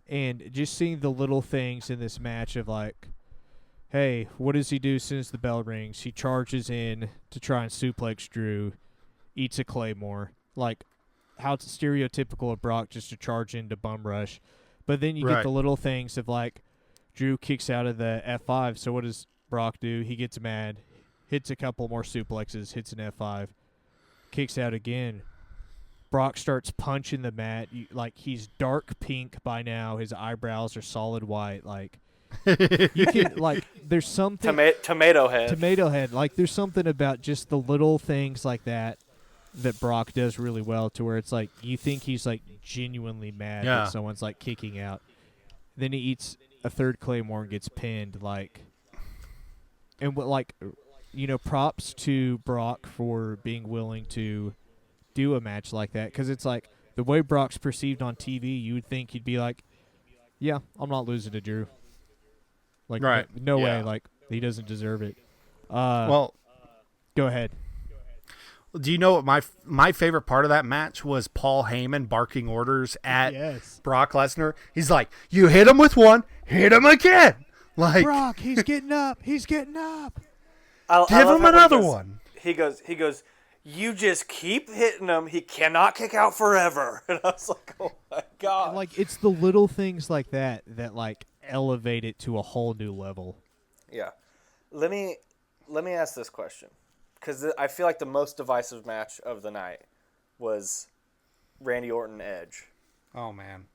And just seeing the little things in this match of, like, hey, what does he do as soon as the bell rings? He charges in to try and suplex Drew, eats a Claymore. Like, how it's stereotypical of Brock just to charge into bum rush. But then you get the little things of, like, Drew kicks out of the F5. So what does Brock do? He gets mad, hits a couple more suplexes, hits an F5, kicks out again. Brock starts punching the mat. Like, he's dark pink by now. His eyebrows are solid white. Like, you can, like, there's something. Tomato head. Tomato head. Like, there's something about just the little things like that Brock does really well, to where it's like you think he's, like, genuinely mad that someone's, like, kicking out. Then he eats a third Claymore and gets pinned. Like, and what, like, you know, props to Brock for being willing to do a match like that, because it's like the way Brock's perceived on TV, you would think he'd be like, yeah, I'm not losing to Drew. Like, no way. Like, he doesn't deserve it. Well, go ahead. Do you know what my favorite part of that match was? Paul Heyman barking orders at Brock Lesnar. He's like, you hit him with one, hit him again. Like, Brock, he's getting up. He's getting up. Give him another one. He goes, you just keep hitting him. He cannot kick out forever. And I was like, oh, my God. And, like, it's the little things like that, like, elevate it to a whole new level. Yeah. Let me ask this question, because I feel like the most divisive match of the night was Randy Orton Edge. Oh, man.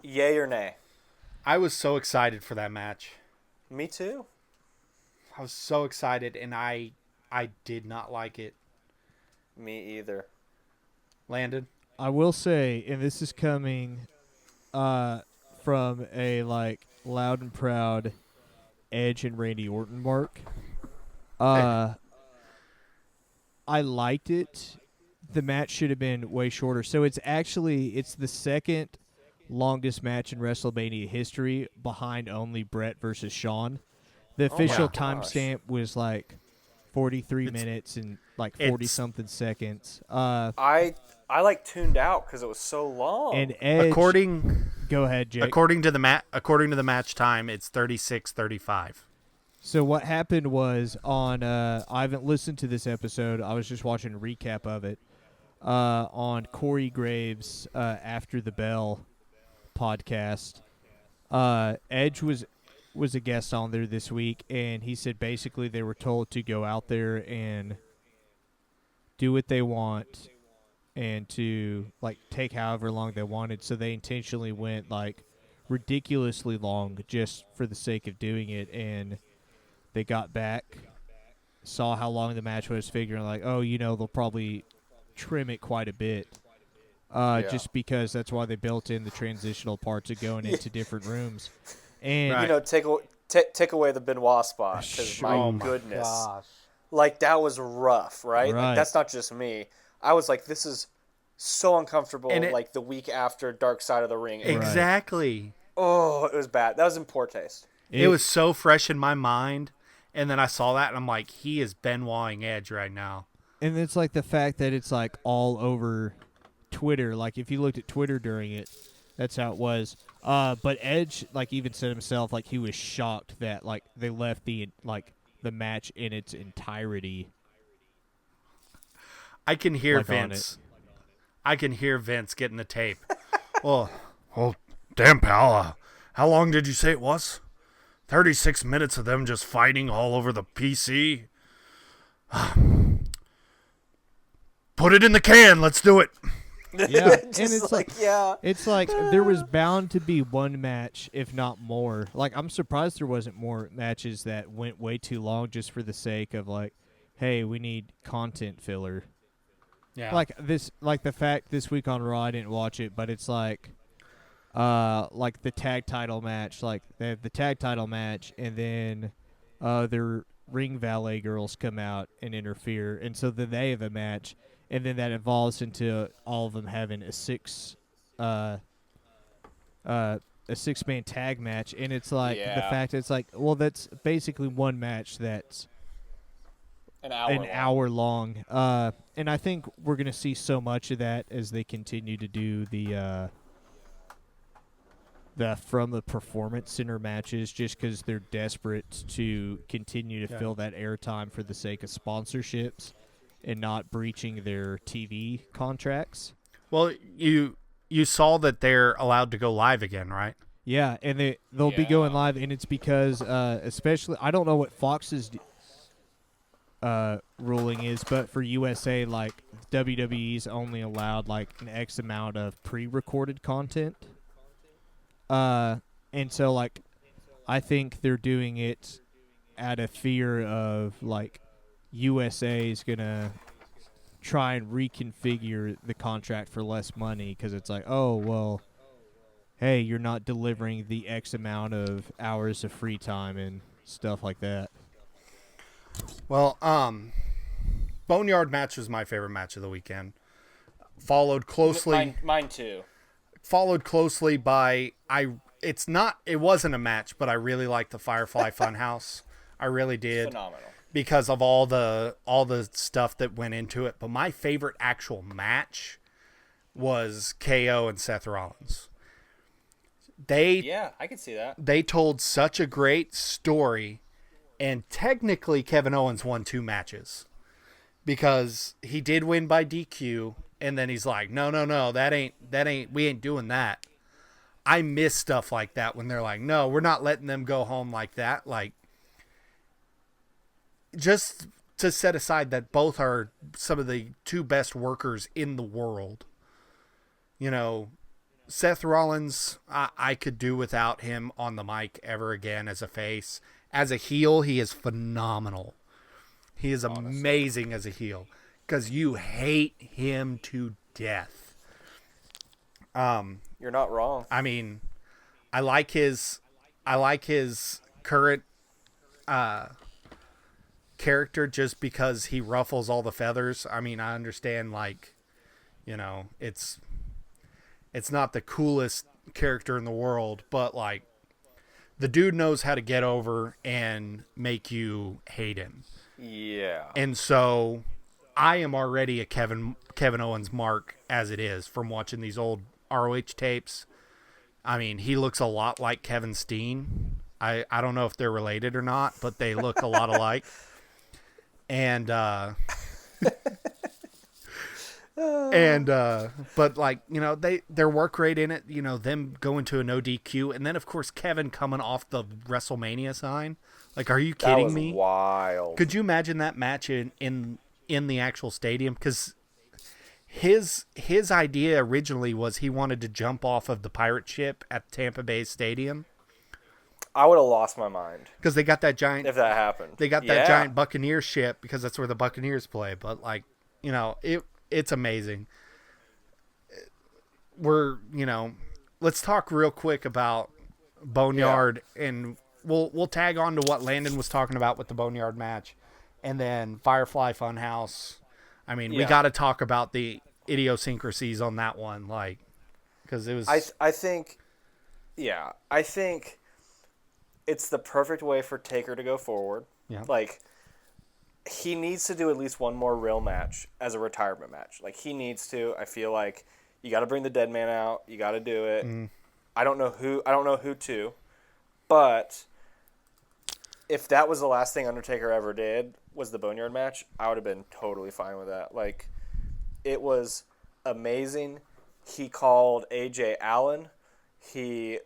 Yay or nay? I was so excited for that match. Me too. I was so excited, and I did not like it. Me either. Landon? I will say, and this is coming from a, like, loud and proud Edge and Randy Orton mark. I liked it. The match should have been way shorter. So it's the second longest match in WrestleMania history, behind only Brett versus Shawn. The official timestamp was like 43 minutes and like 40 something seconds. I like tuned out because it was so long. And Edge, go ahead, Jake. According to the match time, it's 36:35. So what happened was on I haven't listened to this episode. I was just watching a recap of it on Corey Graves' After the Bell podcast. Edge was a guest on there this week, and he said basically they were told to go out there and do what they want and to like take however long they wanted. So they intentionally went like ridiculously long just for the sake of doing it, and they got back, saw how long the match was, figuring like, oh, they'll probably trim it quite a bit. Just because that's why they built in the transitional parts of going into different rooms. And take away the Benoit spot, because my goodness. Gosh. Like, that was rough, right? Like, that's not just me. I was like, this is so uncomfortable, like the week after Dark Side of the Ring. Exactly. Oh, it was bad. That was in poor taste. It was so fresh in my mind, and then I saw that, and I'm like, he is Benoiting Edge right now. And it's like the fact that it's like all over Twitter. Like, if you looked at Twitter during it, that's how it was. But Edge, like, even said himself, like, he was shocked that, like, they left the match in its entirety. I can hear Vince. I can hear Vince getting the tape. well, damn, pal. How long did you say it was? 36 minutes of them just fighting all over the PC. Put it in the can. Let's do it. Yeah, and it's like it's like there was bound to be one match, if not more. Like, I'm surprised there wasn't more matches that went way too long just for the sake of like, hey, we need content filler. Yeah. Like the fact this week on Raw, I didn't watch it, but it's like the tag title match. Like, they have the tag title match, and then their ring valet girls come out and interfere, and so then they have a match. And then that evolves into all of them having a six-man tag match, and it's like the fact that it's like, well, that's basically one match that's an hour long. And I think we're gonna see so much of that as they continue to do the from the Performance Center matches, just because they're desperate to continue to fill that airtime for the sake of sponsorships and not breaching their TV contracts. Well, you saw that they're allowed to go live again, right? Yeah, and they'll be going live, and it's because especially, I don't know what Fox's ruling is, but for USA, like, WWE's only allowed like an X amount of pre-recorded content. And so, like, I think they're doing it out of fear of, like, USA is going to try and reconfigure the contract for less money, because it's like, oh, well, hey, you're not delivering the X amount of hours of free time and stuff like that. Well, Boneyard match was my favorite match of the weekend. Followed closely. Mine too. Followed closely by it wasn't a match, but I really liked the Firefly Funhouse. I really did. Phenomenal. Because of all the stuff that went into it. But my favorite actual match was KO and Seth Rollins. I can see that. They told such a great story, and technically Kevin Owens won 2 matches. Because he did win by DQ, and then he's like, no, we ain't doing that. I miss stuff like that when they're like, no, we're not letting them go home like that. Like, just to set aside that both are some of the 2 best workers in the world. Seth Rollins, I could do without him on the mic ever again as a face. As a heel, he is phenomenal. He is amazing as a heel, because you hate him to death. You're not wrong. I mean, I like his current character just because he ruffles all the feathers. I mean, I understand, like, it's not the coolest character in the world, but, like, the dude knows how to get over and make you hate him. Yeah. And so I am already a Kevin Owens mark as it is from watching these old ROH tapes. I mean, he looks a lot like Kevin Steen. I don't know if they're related or not, but they look a lot alike. And but like, you know, their work rate in it, you know, them going to a no DQ, and then of course Kevin coming off the Wrestlemania sign. Like, are you kidding me? Wild. Could you imagine that match in the actual stadium? Because his idea originally was he wanted to jump off of the pirate ship at Tampa Bay Stadium. I would have lost my mind because they got that giant. If that happened, they got that giant Buccaneer ship because that's where the Buccaneers play. But like, you know, it's amazing. We're, you know, let's talk real quick about Boneyard, and we'll tag on to what Landon was talking about with the Boneyard match, and then Firefly Funhouse. I mean, we got to talk about the idiosyncrasies on that one, like, because it was. I think it's the perfect way for Taker to go forward. Yeah. Like, he needs to do at least one more real match as a retirement match. Like, he needs to. I feel like you got to bring the dead man out. You got to do it. I don't know who to, but if that was the last thing Undertaker ever did was the Boneyard match, I would have been totally fine with that. Like, it was amazing. He called AJ Allen. He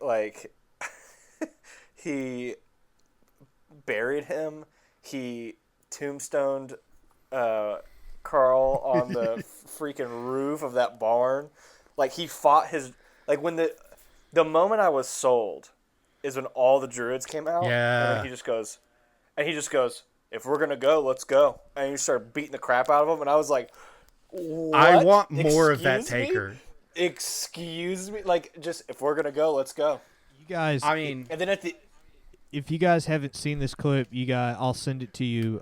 he buried him. He tombstoned Carl on the freaking roof of that barn. Like, he fought his... Like, when the moment I was sold is when all the Druids came out. Yeah. And he just goes, if we're going to go, let's go. And he started beating the crap out of him. And I was like, what? I want more of that Taker. Excuse me? Like, just, if we're going to go, let's go. You guys... I mean... And then if you guys haven't seen this clip, I'll send it to you.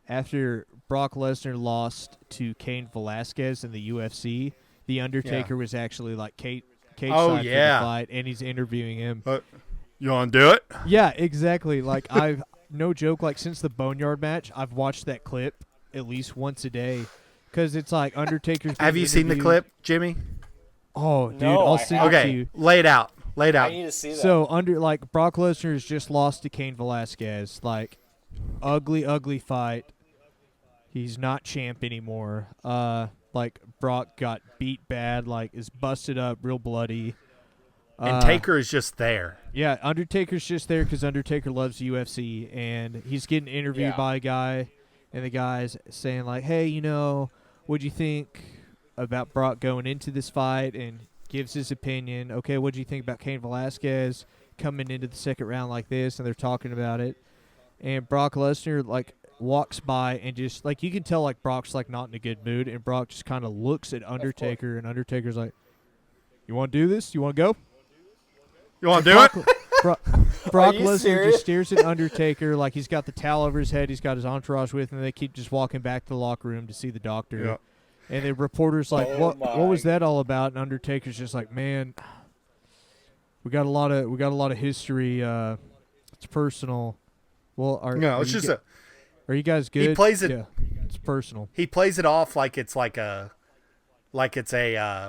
After Brock Lesnar lost to Cain Velasquez in the UFC, the Undertaker was actually like cage side for the fight, and he's interviewing him. You want to do it? Yeah, exactly. Like, I've no joke. Like, since the Boneyard match, I've watched that clip at least once a day because it's like Undertaker's. Have you seen the clip, Jimmy? Oh, dude, No, I'll send it to you. Lay it out. I need to see that. So, Brock Lesnar's just lost to Cain Velasquez. Like, ugly fight. He's not champ anymore. Like, Brock got beat bad, like, is busted up, real bloody. And Taker is just there. Yeah, Undertaker's just there because Undertaker loves UFC, and he's getting interviewed by a guy, and the guy's saying, like, hey, you know, what'd you think about Brock going into this fight? And gives his opinion. Okay, what do you think about Cain Velasquez coming into the second round like this? And they're talking about it. And Brock Lesnar, like, walks by and just, like, you can tell, like, Brock's, like, not in a good mood. And Brock just kind of looks at Undertaker, and Undertaker's like, you want to do this? You want to go? You want to do it? Brock Lesnar just stares at Undertaker like he's got the towel over his head. He's got his entourage with him. They keep just walking back to the locker room to see the doctor. Yeah. And the reporter's like, "What was that all about?" And Undertaker's just like, "Man, we got a lot of history. It's personal." Well, are you guys good? He plays it. Yeah, it's personal. He plays it off like it's a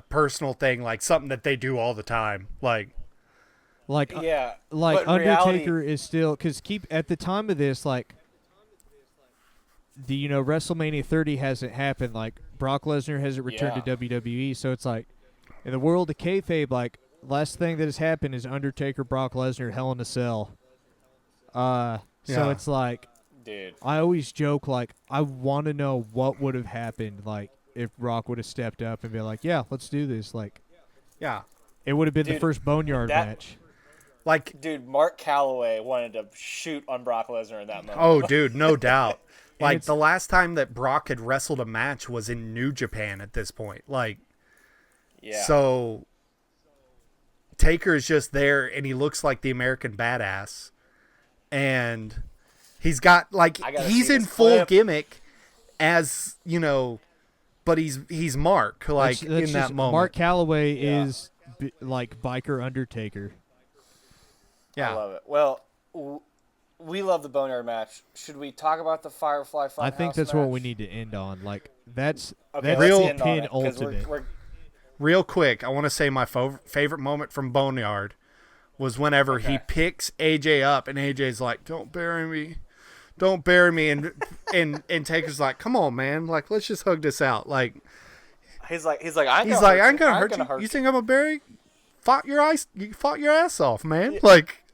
personal thing, like something that they do all the time, like Undertaker is still because at the time of this, like, the WrestleMania 30 hasn't happened. Like, Brock Lesnar hasn't returned to WWE, so it's like in the world of kayfabe, like, last thing that has happened is Undertaker, Brock Lesnar, Hell in a Cell. So it's like, dude, I always joke, like, I want to know what would have happened, like, if Brock would have stepped up and be like, yeah, let's do this. Like, yeah, it would have been the first Boneyard match. Like, dude, Mark Calloway wanted to shoot on Brock Lesnar in that moment. Oh, dude, no doubt. Like, the last time that Brock had wrestled a match was in New Japan at this point. Like, so Taker is just there, and he looks like the American badass. And he's got, like, he's in full gimmick as, but he's Mark, like, in that moment. Mark Calloway is, like, biker Undertaker. Yeah. I love it. Well, we love the Boneyard match. Should we talk about the Firefly Funhouse I think that's match? what we need to end on. Like that's real the pin ultimate. Real quick, I want to say my favorite moment from Boneyard was whenever he picks AJ up and AJ's like, "Don't bury me, don't bury me," and Taker's like, "Come on, man, like let's just hug this out." Like he's like, I ain't gonna hurt you. You think I'm gonna bury? You fought your ass off, man. Yeah. Like,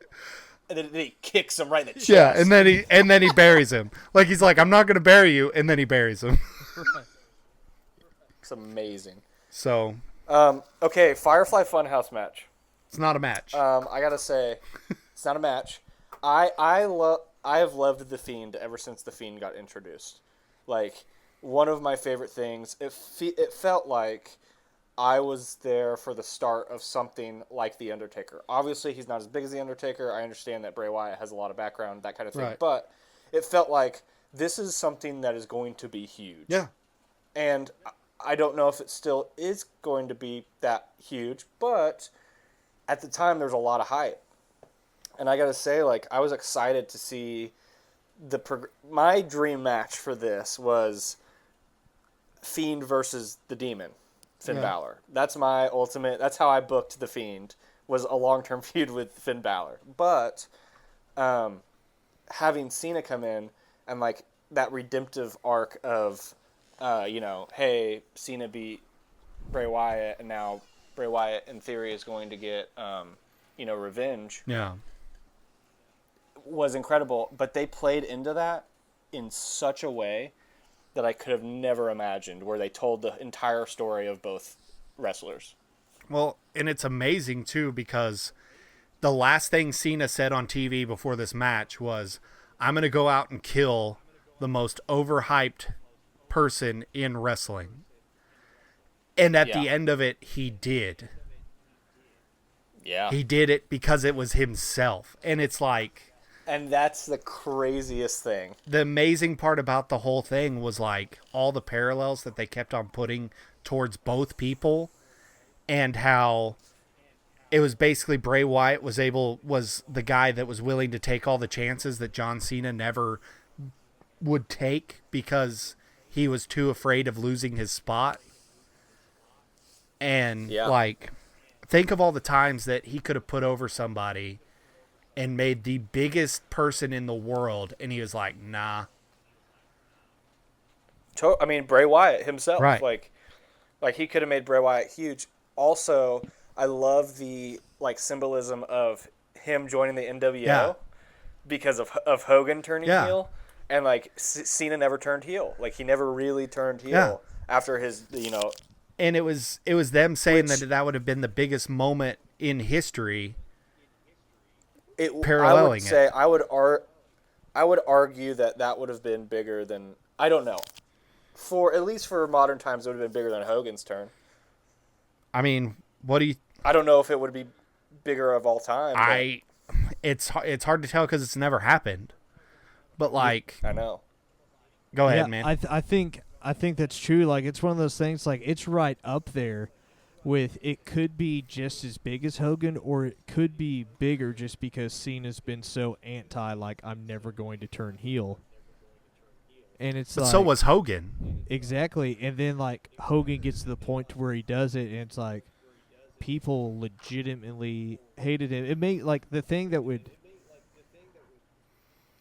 and then he kicks him right in the chest. Yeah, and then he buries him. Like he's like, "I'm not gonna bury you," and then he buries him. It's amazing. So. Okay, Firefly Funhouse match. It's not a match. I gotta say, it's not a match. I have loved The Fiend ever since The Fiend got introduced. Like, one of my favorite things. It felt like I was there for the start of something like The Undertaker. Obviously, he's not as big as The Undertaker. I understand that Bray Wyatt has a lot of background, that kind of thing. Right. But it felt like this is something that is going to be huge. Yeah. And I don't know if it still is going to be that huge, but at the time there was a lot of hype. And I got to say, like, I was excited to see my dream match for this was Fiend versus the Demon, Finn Balor. That's my ultimate, that's how I booked the Fiend, was a long-term feud with Finn Balor. But having Cena come in and, like, that redemptive arc of, hey, Cena beat Bray Wyatt, and now Bray Wyatt, in theory, is going to get, revenge. Yeah. Was incredible, but they played into that in such a way that I could have never imagined, where they told the entire story of both wrestlers. Well, and it's amazing, too, because the last thing Cena said on TV before this match was, "I'm going to go out and kill the most overhyped person in wrestling." And at the end of it, he did. Yeah. He did it because it was himself. And it's like... And that's the craziest thing. The amazing part about the whole thing was, like, all the parallels that they kept on putting towards both people, and how it was basically Bray Wyatt was the guy that was willing to take all the chances that John Cena never would take because he was too afraid of losing his spot. And, like, think of all the times that he could have put over somebody and made the biggest person in the world, and he was like, nah. I mean, Bray Wyatt himself. Right. Like he could have made Bray Wyatt huge. Also, I love the, like, symbolism of him joining the NWO because of Hogan turning heel. And, like, Cena never turned heel. Like, he never really turned heel after his, And it was them saying that would have been the biggest moment in history. Paralleling I would argue that would have been bigger than, I don't know. At least for modern times, it would have been bigger than Hogan's turn. I mean, I don't know if it would be bigger of all time. It's hard to tell because it's never happened. But, like, I know. Go ahead, man. I think that's true. Like, it's one of those things, like, it's right up there with, it could be just as big as Hogan, or it could be bigger just because Cena's been so anti, like, I'm never going to turn heel. And it's but so was Hogan. Exactly. And then, like, Hogan gets to the point to where he does it, and it's like, people legitimately hated him. It made, like, the thing that would,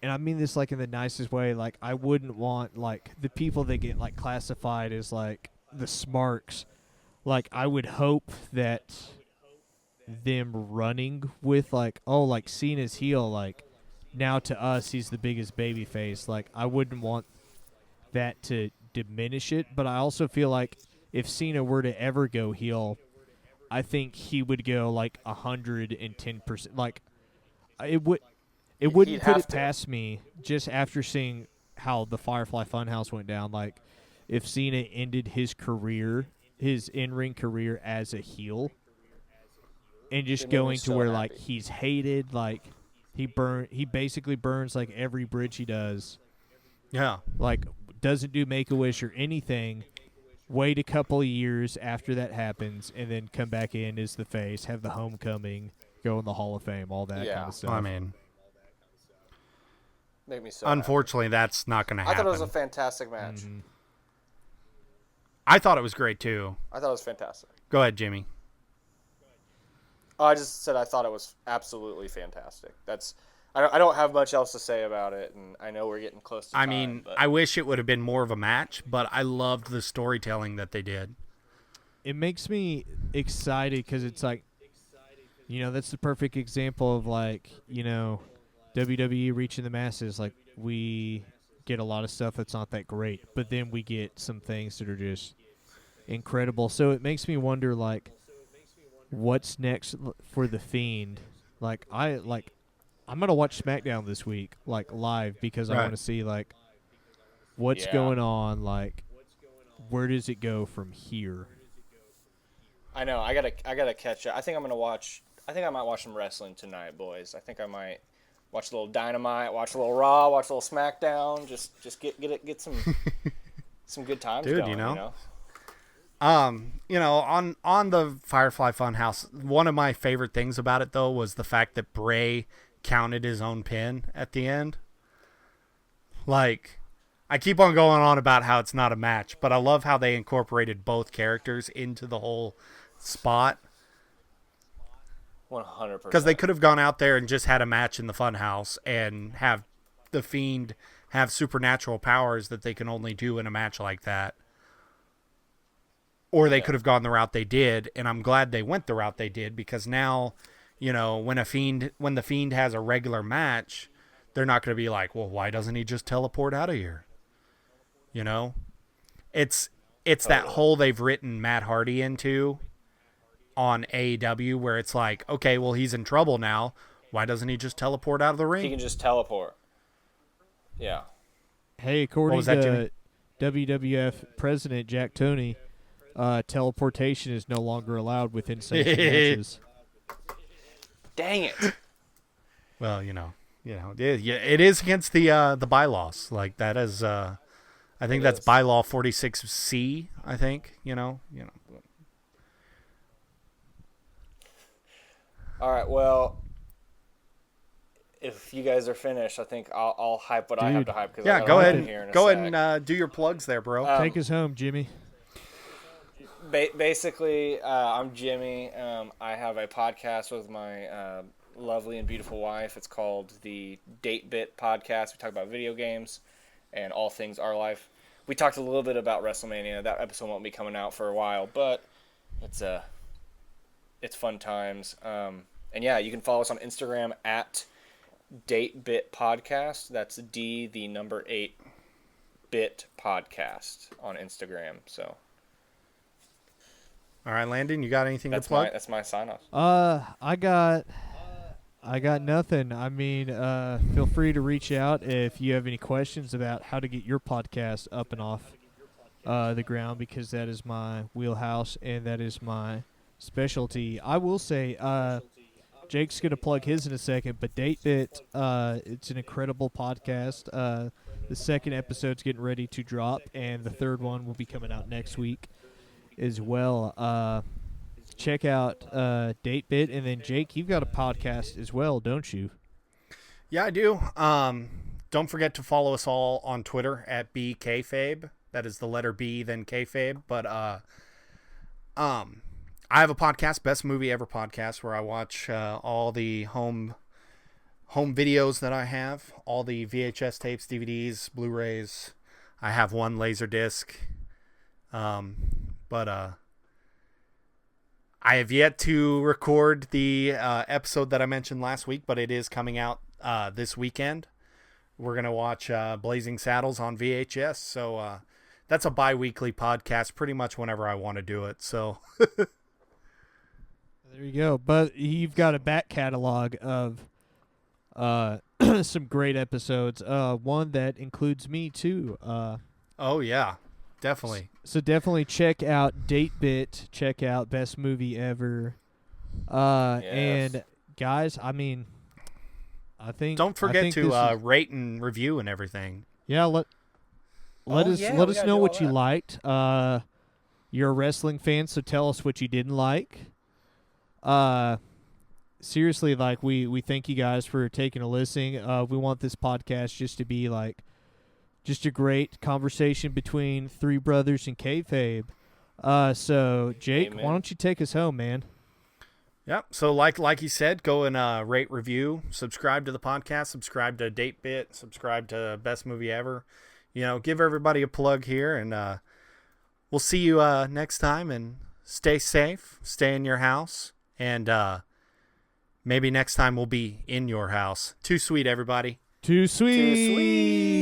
and I mean this, like, in the nicest way, like, I wouldn't want, like, the people that get, like, classified as, like, the smarks, like, I would hope that them running with, like, oh, like, Cena's heel, like, now to us, he's the biggest baby face. Like, I wouldn't want that to diminish it, but I also feel like if Cena were to ever go heel, I think he would go, like, 110%. Like, it wouldn't put it past me, just after seeing how the Firefly Funhouse went down, like, if Cena ended his career, his in-ring career as a heel, and just going to where, like, he's hated, like, he basically burns, like, every bridge he does. Yeah. Like, doesn't do Make-A-Wish or anything, wait a couple of years after that happens, and then come back in as the face, have the homecoming, go in the Hall of Fame, all that kind of stuff. I mean, make me so unfortunately, that's not going to happen. I thought it was a fantastic match. Mm-hmm. I thought it was great, too. I thought it was fantastic. Go ahead, Jimmy. Oh, I just said I thought it was absolutely fantastic. I don't have much else to say about it, and I know we're getting close to time. I wish it would have been more of a match, but I loved the storytelling that they did. It makes me excited because it's like, that's the perfect example of WWE reaching the masses. Like, we get a lot of stuff that's not that great, but then we get some things that are just incredible. So it makes me wonder, what's next for The Fiend? I'm going to watch SmackDown this week, live, because I want to see, what's going on, where does it go from here? I know. I gotta catch up. I think I might watch some wrestling tonight, boys. I think I might watch a little Dynamite, watch a little Raw, watch a little SmackDown. Just get some some good times going. On the Firefly Funhouse, one of my favorite things about it though was the fact that Bray counted his own pin at the end. I keep on going on about how it's not a match, but I love how they incorporated both characters into the whole spot. 100%. Because they could have gone out there and just had a match in the Funhouse and have the Fiend have supernatural powers that they can only do in a match like that. Or they could have gone the route they did, and I'm glad they went the route they did, because now, when the Fiend has a regular match, they're not going to be like, well, why doesn't he just teleport out of here? It's that hole they've written Matt Hardy into on AEW, where it's like, okay, well, he's in trouble now. Why doesn't he just teleport out of the ring? He can just teleport. Yeah. Hey, according to WWF President Jack Toney, teleportation is no longer allowed within sanctioned matches. Dang it. Well, it is against the bylaws. That is, I think that's bylaw 46C. I think All right. Well, if you guys are finished, I think I'll hype what I have to hype. Yeah, go ahead. Go ahead and do your plugs there, bro. Take us home, Jimmy. Basically, I'm Jimmy. I have a podcast with my lovely and beautiful wife. It's called the Date Bit Podcast. We talk about video games and all things our life. We talked a little bit about Wrestlemania. That episode won't be coming out for a while, but it's fun times. And yeah, you can follow us on Instagram at DateBit Podcast. That's D, the number 8, Bit Podcast on Instagram. So. All right, Landon, you got anything to plug? That's my sign off. I got nothing. I mean, feel free to reach out if you have any questions about how to get your podcast up and off the ground, because that is my wheelhouse and that is my specialty. I will say, Jake's going to plug his in a second, but DateBit, it's an incredible podcast. The second episode's getting ready to drop, and the third one will be coming out next week as well. Check out DateBit, and then Jake, you've got a podcast as well, don't you? Yeah, I do. Don't forget to follow us all on Twitter at BKayfabe. That is the letter B, then Kayfabe. But I have a podcast, Best Movie Ever podcast, where I watch all the home videos that I have, all the VHS tapes, DVDs, Blu-rays. I have one laser disc. But I have yet to record the episode that I mentioned last week, but it is coming out this weekend. We're going to watch Blazing Saddles on VHS. So that's a bi-weekly podcast, pretty much whenever I want to do it. So there you go. But you've got a back catalog of some great episodes. One that includes me, too. Oh, yeah. Definitely. So definitely check out DateBit. Check out Best Movie Ever. Yes. And guys, I mean, don't forget to rate and review and everything. Yeah, let us know what you liked. You're a wrestling fan, so tell us what you didn't like. seriously, like we thank you guys for taking a listen. We want this podcast just to be like just a great conversation between three brothers and Kayfabe. So Jake, Amen. why don't you take us home, man? Yep. So like you said, go and rate, review, subscribe to the podcast, subscribe to Date Bit, subscribe to Best Movie Ever. Give everybody a plug here, and we'll see you next time. And stay safe, stay in your house, and maybe next time we'll be in your house. Too sweet, everybody. Too sweet. Too sweet.